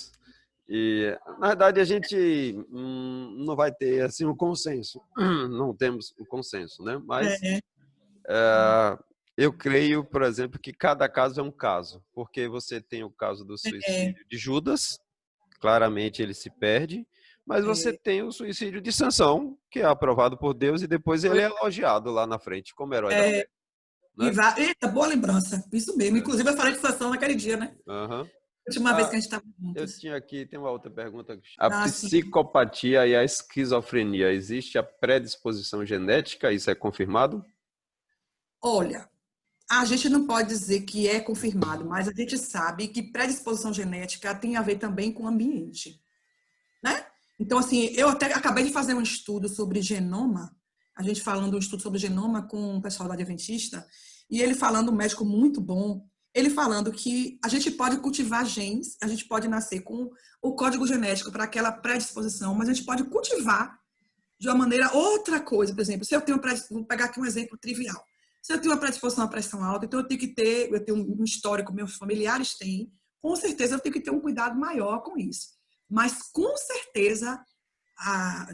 e, na verdade, a gente não vai ter assim um consenso. Não temos um consenso, né? Mas eu creio, por exemplo, que cada caso é um caso, porque você tem o caso do suicídio de Judas, claramente ele se perde, mas você tem o suicídio de Sansão, que é aprovado por Deus, e depois ele é elogiado lá na frente como herói da fé. Né? Eita, boa lembrança, isso mesmo. Inclusive, eu falei de Sansão naquele dia, né? Última vez que a gente estava juntos. Tem uma outra pergunta. A psicopatia e a esquizofrenia, existe a predisposição genética? Isso é confirmado? Olha, A gente não pode dizer que é confirmado, mas a gente sabe que predisposição genética tem a ver também com o ambiente, né? Então, assim, eu até acabei de fazer um estudo sobre genoma, a gente falando um estudo sobre genoma com o pessoal da Adventista, e ele falando, um médico muito bom, ele falando que a gente pode cultivar genes, a gente pode nascer com o código genético para aquela predisposição, mas a gente pode cultivar de uma maneira outra coisa. Por exemplo, se eu tenho, vou pegar aqui um exemplo trivial. Se eu tenho uma predisposição à pressão alta, então eu tenho um histórico, meus familiares têm, com certeza eu tenho que ter um cuidado maior com isso. Mas, com certeza, a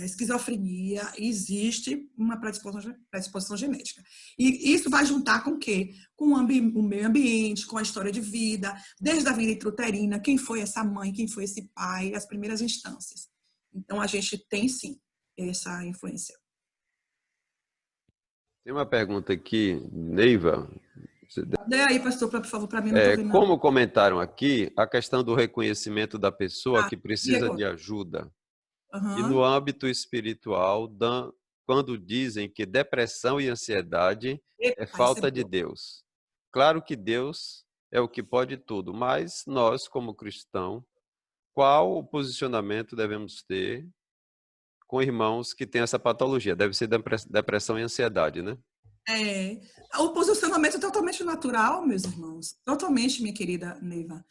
esquizofrenia existe uma predisposição genética. E isso vai juntar com o quê? Com o meio ambiente, com a história de vida, desde a vida intrauterina, quem foi essa mãe, quem foi esse pai, as primeiras instâncias. Então, a gente tem, sim, essa influência. Tem uma pergunta aqui, Neiva. Dê aí, pastor, por favor, para mim, não estou vendo. Como comentaram aqui, a questão do reconhecimento da pessoa que precisa de ajuda. Uhum. E no âmbito espiritual, quando dizem que depressão e ansiedade é falta de Deus. Claro que Deus é o que pode tudo, mas nós, como cristãos, qual o posicionamento devemos ter com irmãos que têm essa patologia? Deve ser depressão e ansiedade, né? O posicionamento é totalmente natural, meus irmãos. Totalmente, minha querida Neiva.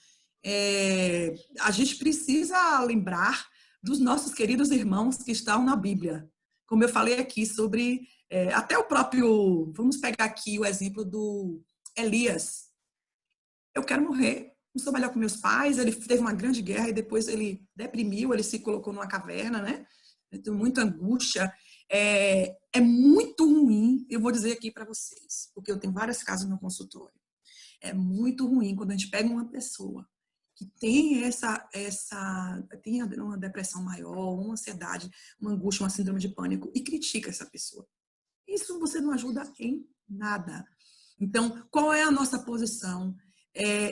A gente precisa lembrar dos nossos queridos irmãos que estão na Bíblia. Como eu falei aqui sobre... até o próprio... Vamos pegar aqui o exemplo do Elias. Eu quero morrer. Não sou melhor que meus pais. Ele teve uma grande guerra e depois ele deprimiu, ele se colocou numa caverna, né? Tem muita angústia. É muito ruim, eu vou dizer aqui para vocês, porque eu tenho vários casos no consultório. É muito ruim quando a gente pega uma pessoa que tem tem uma depressão maior, uma ansiedade, uma angústia, uma síndrome de pânico e critica essa pessoa. Isso você não ajuda em nada. Então, qual é a nossa posição?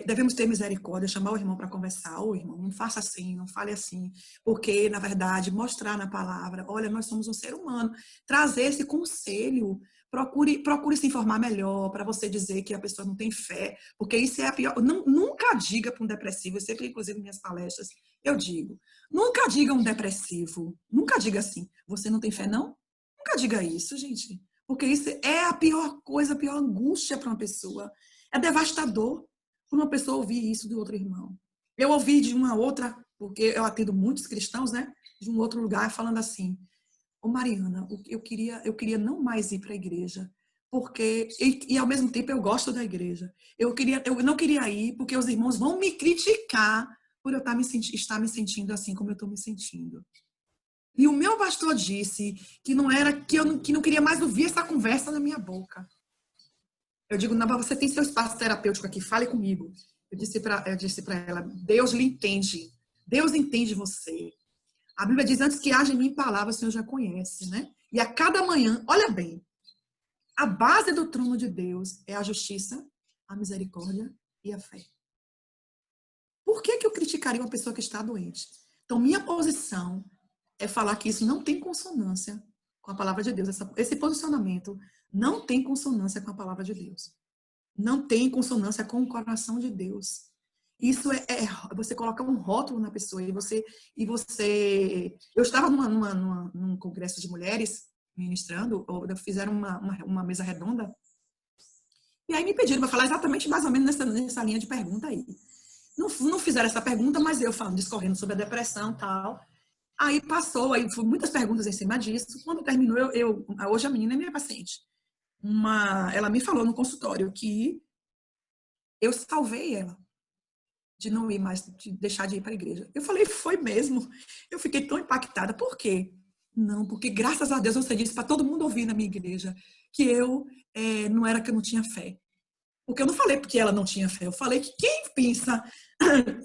Devemos ter misericórdia, chamar o irmão para conversar. Ô, irmão, não faça assim, não fale assim. Porque, na verdade, mostrar na palavra, olha, nós somos um ser humano. Trazer esse conselho, procure se informar melhor para você dizer que a pessoa não tem fé. Porque isso é a pior... Nunca diga para um depressivo, eu sempre, inclusive, em minhas palestras, eu digo, nunca diga a um depressivo, nunca diga assim, você não tem fé, não? Nunca diga isso, gente. Porque isso é a pior coisa, a pior angústia para uma pessoa. É devastador por uma pessoa ouvir isso do outro irmão. Eu ouvi de uma outra, porque eu atendo muitos cristãos, né? De um outro lugar, falando assim, ô Mariana, eu queria não mais ir para a igreja, porque, e ao mesmo tempo eu gosto da igreja. Eu não queria ir porque os irmãos vão me criticar por eu estar me sentindo assim como eu estou me sentindo. E o meu pastor disse que que não queria mais ouvir essa conversa na minha boca. Eu digo, não, você tem seu espaço terapêutico aqui, fale comigo. Eu disse para ela, Deus lhe entende. Deus entende você. A Bíblia diz, antes que haja em mim palavras, o Senhor já conhece, né? E a cada manhã, olha bem, a base do trono de Deus é a justiça, a misericórdia e a fé. Por que eu criticaria uma pessoa que está doente? Então, minha posição é falar que isso não tem consonância com a palavra de Deus. Esse posicionamento não tem consonância com a palavra de Deus. Não tem consonância com o coração de Deus. Isso é você colocar um rótulo na pessoa e você... Eu estava num congresso de mulheres ministrando, fizeram uma mesa redonda e aí me pediram para falar exatamente mais ou menos nessa linha de pergunta aí. Não fizeram essa pergunta, mas eu falando, discorrendo sobre a depressão e tal. Aí passou, aí foi muitas perguntas em cima disso. Quando terminou, hoje a menina é minha paciente. Ela me falou no consultório que eu salvei ela de não ir mais, de deixar de ir para a igreja. Eu falei, foi mesmo. Eu fiquei tão impactada. Por quê? Não, porque graças a Deus você disse para todo mundo ouvir na minha igreja que não era que eu não tinha fé. Porque eu não falei porque ela não tinha fé. Eu falei que quem pensa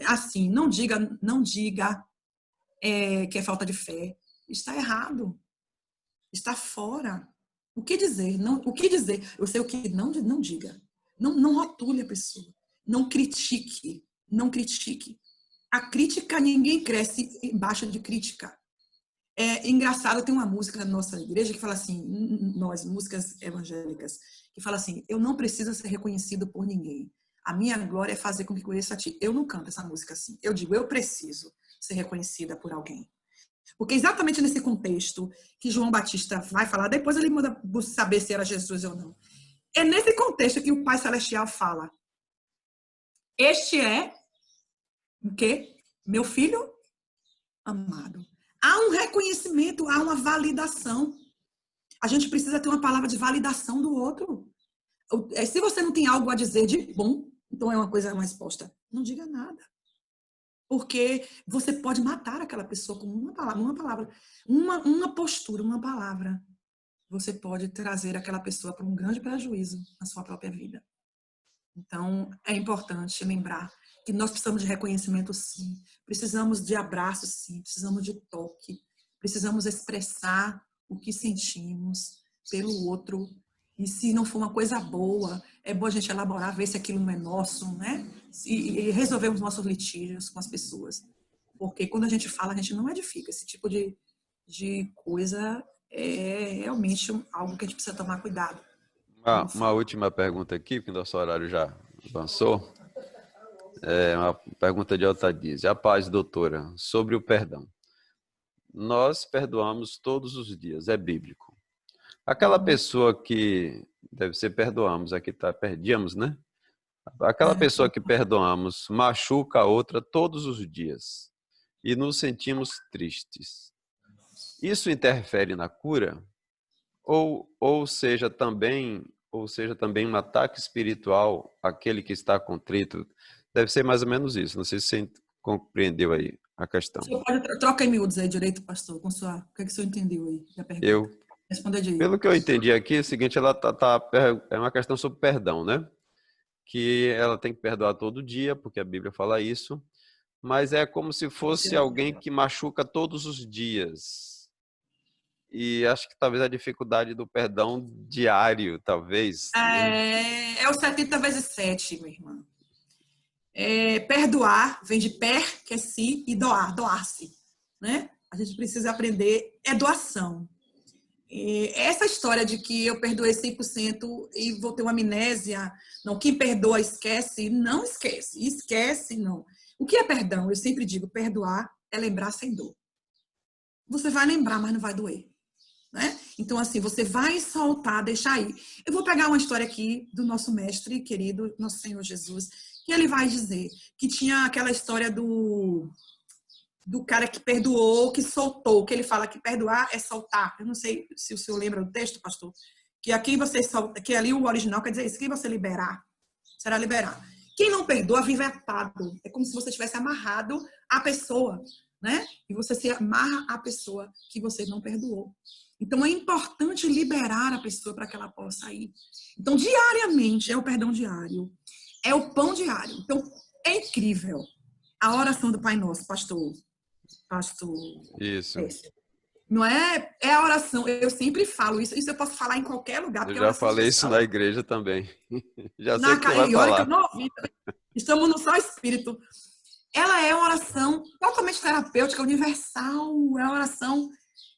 assim, não diga que é falta de fé, está errado. Está fora. O que dizer? O que dizer? Eu sei o que não diga. Não rotule a pessoa. Não critique. Não critique. A crítica, ninguém cresce embaixo de crítica. É engraçado, tem uma música na nossa igreja que fala assim, nós, músicas evangélicas, que fala assim, eu não preciso ser reconhecido por ninguém. A minha glória é fazer com que conheça a ti. Eu não canto essa música assim. Eu digo, eu preciso ser reconhecida por alguém. Porque exatamente nesse contexto que João Batista vai falar, depois ele manda saber se era Jesus ou não. É nesse contexto que o Pai Celestial fala, este é o quê? Meu filho amado. Há um reconhecimento, há uma validação. A gente precisa ter uma palavra de validação do outro. Se você não tem algo a dizer de bom, então é uma coisa, uma resposta. Não diga nada. Porque você pode matar aquela pessoa com uma palavra, uma postura, uma palavra. Você pode trazer aquela pessoa para um grande prejuízo na sua própria vida. Então, é importante lembrar que nós precisamos de reconhecimento, sim. Precisamos de abraço, sim. Precisamos de toque. Precisamos expressar o que sentimos pelo outro. E se não for uma coisa boa, é bom a gente elaborar, ver se aquilo não é nosso, né? E resolver os nossos litígios com as pessoas. Porque quando a gente fala, a gente não edifica. Esse tipo de coisa é realmente algo que a gente precisa tomar cuidado. Uma última pergunta aqui, porque nosso horário já avançou. É uma pergunta de Altadize. A paz, doutora, sobre o perdão. Nós perdoamos todos os dias, é bíblico. Aquela pessoa que, deve ser perdoamos, aqui está, perdíamos, né? Aquela pessoa que perdoamos machuca a outra todos os dias e nos sentimos tristes. Isso interfere na cura? Ou seja também um ataque espiritual àquele que está contrito? Deve ser mais ou menos isso. Não sei se você compreendeu aí a questão. O senhor pode trocar em miúdos aí direito, pastor, com sua... O que é que o senhor entendeu aí da pergunta? Responda direito. Pelo que eu entendi aqui, é o seguinte, é uma questão sobre perdão, né? Que ela tem que perdoar todo dia, porque a Bíblia fala isso, mas é como se fosse alguém que machuca todos os dias. E acho que talvez a dificuldade do perdão diário, talvez. É o 70 vezes 7, minha irmã. Perdoar vem de per, que é si, e doar-se. Né? A gente precisa aprender, é doação. Essa história de que eu perdoei 100% e vou ter uma amnésia, não, quem perdoa esquece, não esquece, esquece não. O que é perdão? Eu sempre digo, perdoar é lembrar sem dor. Você vai lembrar, mas não vai doer. Né? Então, assim, você vai soltar, deixar aí. Eu vou pegar uma história aqui do nosso mestre querido, nosso Senhor Jesus, que ele vai dizer que tinha aquela história do cara que perdoou, que soltou, que ele fala que perdoar é soltar. Eu não sei se o senhor lembra do texto, pastor, que aqui você solta, que ali o original quer dizer isso, que você liberar, será liberar. Quem não perdoa vive atado. É como se você tivesse amarrado a pessoa, né? E você se amarra a pessoa que você não perdoou. Então, é importante liberar a pessoa para que ela possa ir. Então, diariamente, é o perdão diário. É o pão diário. Então, é incrível. A oração do Pai Nosso, pastor. Isso. Não é? É a oração. Eu sempre falo isso. Isso eu posso falar em qualquer lugar. Eu já falei isso na igreja também. Já sei o que você vai e olha falar. que eu não ouvi. Estamos no só espírito. Ela é uma oração totalmente terapêutica, universal.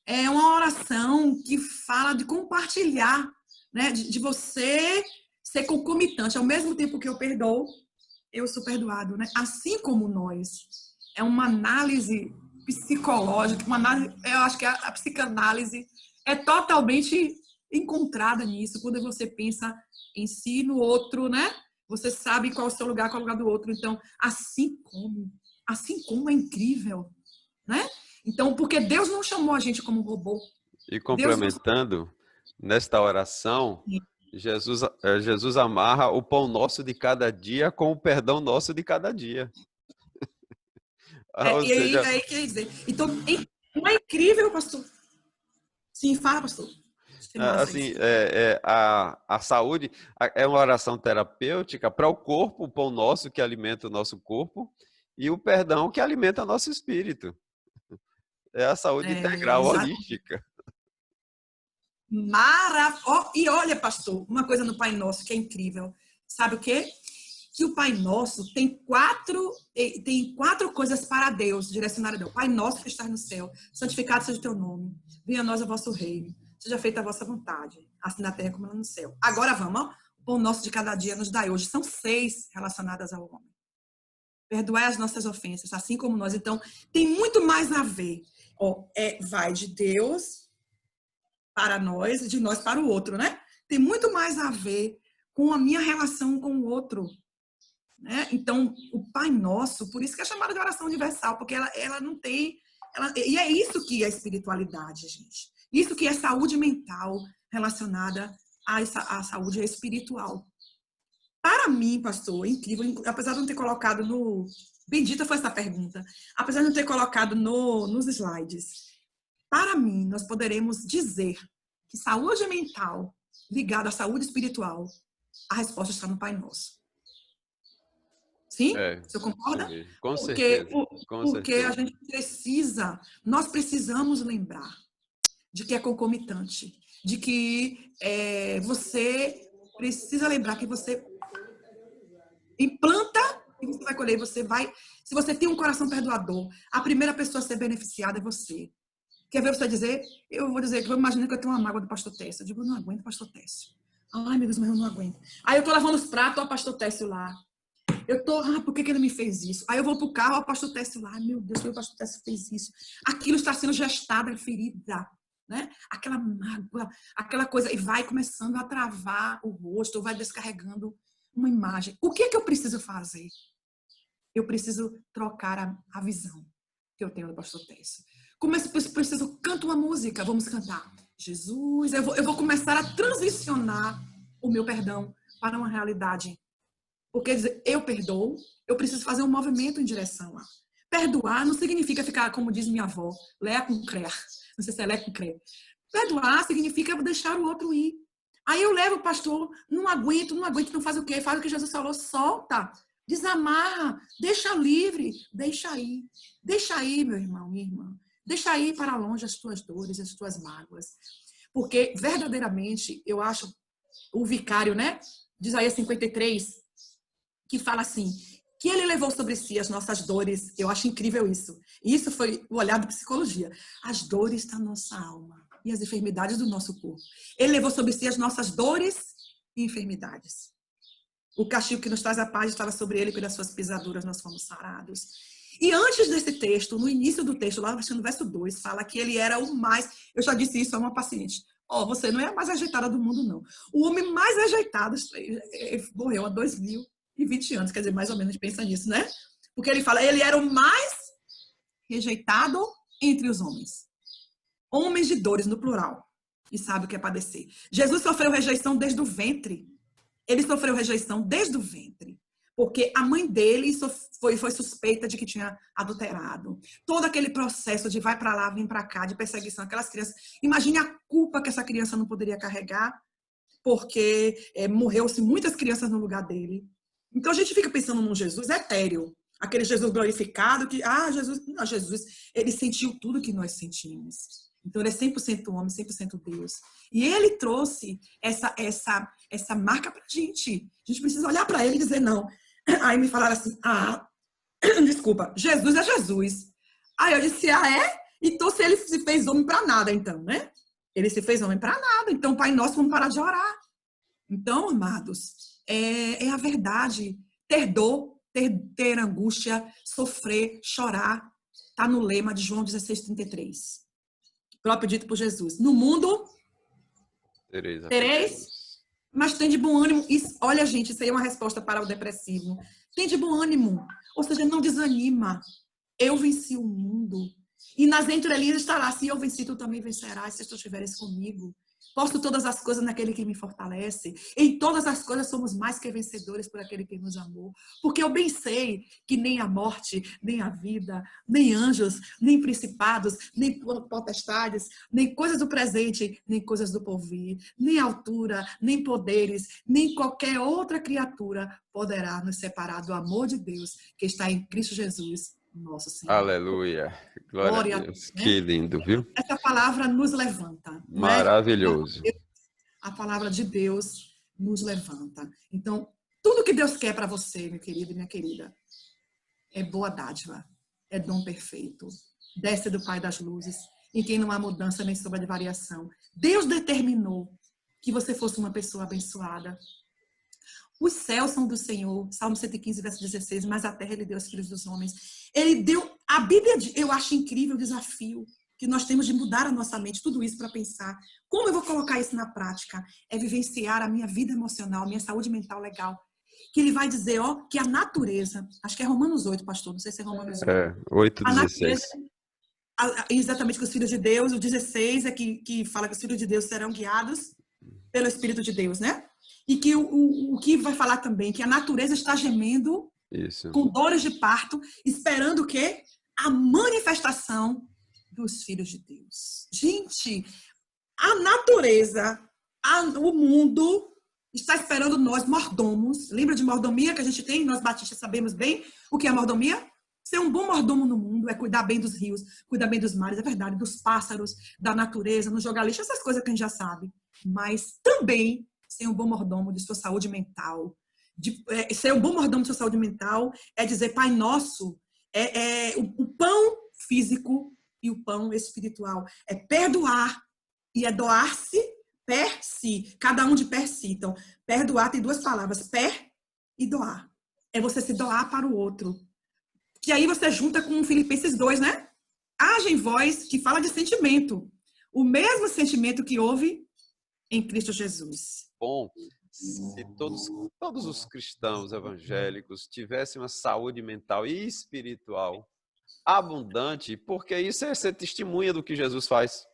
É uma oração que fala de compartilhar, né? De você ser concomitante. Ao mesmo tempo que eu perdoo, eu sou perdoado, né? Assim como nós. É uma análise psicológica, eu acho que a psicanálise é totalmente encontrada nisso, quando você pensa em si, no outro, né? Você sabe qual é o seu lugar, qual é o lugar do outro. Então, assim como é incrível, né? Então, porque Deus não chamou a gente como robô. E complementando, nesta oração, Jesus amarra o pão nosso de cada dia com o perdão nosso de cada dia. Ou seja... aí quer dizer. Então, não é incrível, pastor? Sim, fala, pastor. Assim, a saúde é uma oração terapêutica para o corpo, o pão nosso que alimenta o nosso corpo, e o perdão que alimenta o nosso espírito. É a saúde integral, holística. E olha, pastor, uma coisa no Pai Nosso que é incrível. Sabe o quê? que o Pai Nosso tem quatro coisas para Deus, direcionadas a Deus. Pai Nosso que está no céu, santificado seja o teu nome, venha a nós o vosso reino, seja feita a vossa vontade, assim na terra como no céu. Agora vamos, ó. O pão nosso de cada dia nos dai hoje. São 6 relacionadas ao homem. Perdoai as nossas ofensas, assim como nós. Então, tem muito mais a ver. Ó, vai de Deus para nós e de nós para o outro, né? Tem muito mais a ver com a minha relação com o outro. Né? Então, o Pai Nosso, por isso que é chamada de oração universal, porque ela não tem... e é isso que é espiritualidade, gente. Isso que é saúde mental relacionada à saúde espiritual. Para mim, pastor, é incrível, apesar de não ter colocado no... Bendita foi essa pergunta. Apesar de não ter colocado nos slides, para mim, nós poderemos dizer que saúde mental ligada à saúde espiritual, a resposta está no Pai Nosso. Sim? Você concorda? Com certeza. Porque a gente nós precisamos lembrar de que é concomitante, de que você precisa lembrar que você implanta e você vai colher, se você tem um coração perdoador, a primeira pessoa a ser beneficiada é você. Quer ver você dizer? Eu vou dizer que eu imagino que eu tenho uma mágoa do pastor Técio. Eu digo, eu não aguento pastor Técio. Ai, meu Deus, mas eu não aguento. Aí eu tô lavando os pratos, ó, o pastor Técio lá. Eu tô, por que ele me fez isso? Aí eu vou pro carro, ó, o pastor Técio lá. Meu Deus, o pastor Técio fez isso. Aquilo está sendo gestado, é ferida. Né? Aquela mágoa, aquela coisa. E vai começando a travar o rosto, ou vai descarregando uma imagem. O que é que eu preciso fazer? Eu preciso trocar a visão que eu tenho do pastor Técio. Preciso cantar uma música, vamos cantar. Jesus, eu vou começar a transicionar o meu perdão para uma realidade. Porque dizer, eu perdoo, eu preciso fazer um movimento em direção a. Perdoar não significa ficar, como diz minha avó, lé com crer. Não sei se é lé com crer. Perdoar significa deixar o outro ir. Aí eu levo o pastor, não aguento, não faz o quê? Faz o que Jesus falou, solta, desamarra, deixa livre, deixa ir. Deixa ir, meu irmão, minha irmã. Deixa ir para longe as tuas dores, as tuas mágoas. Porque, verdadeiramente, eu acho, o vicário, né? De Isaías 53, que fala assim, que ele levou sobre si as nossas dores. Eu acho incrível isso. E isso foi o olhar de psicologia. As dores da nossa alma e as enfermidades do nosso corpo. Ele levou sobre si as nossas dores e enfermidades. O castigo que nos traz a paz estava sobre ele, pelas suas pisaduras nós fomos sarados. E antes desse texto, no início do texto, lá no verso 2, fala que ele era o mais... Eu já disse isso a uma paciente. Você não é a mais ajeitada do mundo, não. O homem mais ajeitado morreu há 2020 anos. Quer dizer, mais ou menos, pensa nisso, né? Porque ele fala, ele era o mais rejeitado entre os homens. Homens de dores, no plural. E sabe o que é padecer. Jesus sofreu rejeição desde o ventre. Ele sofreu rejeição desde o ventre. Porque a mãe dele foi suspeita de que tinha adulterado. Todo aquele processo de vai para lá, vem para cá, de perseguição, aquelas crianças. Imagine a culpa que essa criança não poderia carregar, porque morreu-se muitas crianças no lugar dele. Então a gente fica pensando num Jesus etéreo, aquele Jesus glorificado que, Jesus, ele sentiu tudo que nós sentimos. Então ele é 100% homem, 100% Deus. E ele trouxe essa marca pra gente. A gente precisa olhar para ele e dizer não. Aí me falaram assim, desculpa, Jesus é Jesus. Aí eu disse, é? Então se ele se fez homem para nada, então, né? Ele se fez homem para nada. Então, Pai Nosso, vamos parar de orar. Então, amados, é a verdade. Ter dor, ter angústia, sofrer, chorar, está no lema de João 16:33. Próprio dito por Jesus. No mundo, tereis, mas tem de bom ânimo. Isso, olha, gente, isso aí é uma resposta para o depressivo. Tem de bom ânimo. Ou seja, não desanima. Eu venci o mundo. E nas entrelinhas está lá, se eu venci, tu também vencerás, se tu estiveres comigo. Posso todas as coisas naquele que me fortalece. Em todas as coisas somos mais que vencedores por aquele que nos amou. Porque eu bem sei que nem a morte, nem a vida, nem anjos, nem principados, nem potestades, nem coisas do presente, nem coisas do porvir, nem altura, nem poderes, nem qualquer outra criatura poderá nos separar do amor de Deus que está em Cristo Jesus, nosso Senhor. Aleluia. Glória a Deus. Né? Que lindo, viu? Essa palavra nos levanta. Maravilhoso. Né? A palavra de Deus nos levanta. Então, tudo que Deus quer para você, meu querido e minha querida, é boa dádiva, é dom perfeito, desce do Pai das luzes, em quem não há mudança nem sombra de variação. Deus determinou que você fosse uma pessoa abençoada. Os céus são do Senhor, Salmo 115, verso 16, mas a terra ele deu aos filhos dos homens. Ele deu, a Bíblia, eu acho incrível o desafio que nós temos de mudar a nossa mente, tudo isso para pensar. Como eu vou colocar isso na prática? É vivenciar a minha vida emocional, a minha saúde mental legal. Que ele vai dizer, ó, que a natureza, acho que é Romanos 8, pastor, não sei se é Romanos 8. 8:16. Exatamente, que os filhos de Deus, o 16 é que fala que os filhos de Deus serão guiados pelo Espírito de Deus, né? E que o que vai falar também, que a natureza está gemendo Isso. com dores de parto, esperando o quê? A manifestação dos filhos de Deus. Gente, a natureza, o mundo está esperando nós, mordomos. Lembra de mordomia que a gente tem? Nós batistas sabemos bem o que é mordomia? Ser um bom mordomo no mundo é cuidar bem dos rios, cuidar bem dos mares, é verdade, dos pássaros, da natureza, não jogar lixo, essas coisas que a gente já sabe. Mas também ser um bom mordomo de sua saúde mental. Ser um bom mordomo de sua saúde mental é dizer, Pai Nosso, o pão físico e o pão espiritual. É perdoar e é doar-se per si. Cada um de per si. Então, perdoar tem duas palavras, per e doar. É você se doar para o outro. Que aí você junta com Filipenses 2, né? Haja em vós, que fala de sentimento. O mesmo sentimento que houve em Cristo Jesus. Bom, se todos os cristãos evangélicos tivessem uma saúde mental e espiritual abundante, porque isso é ser testemunha do que Jesus faz.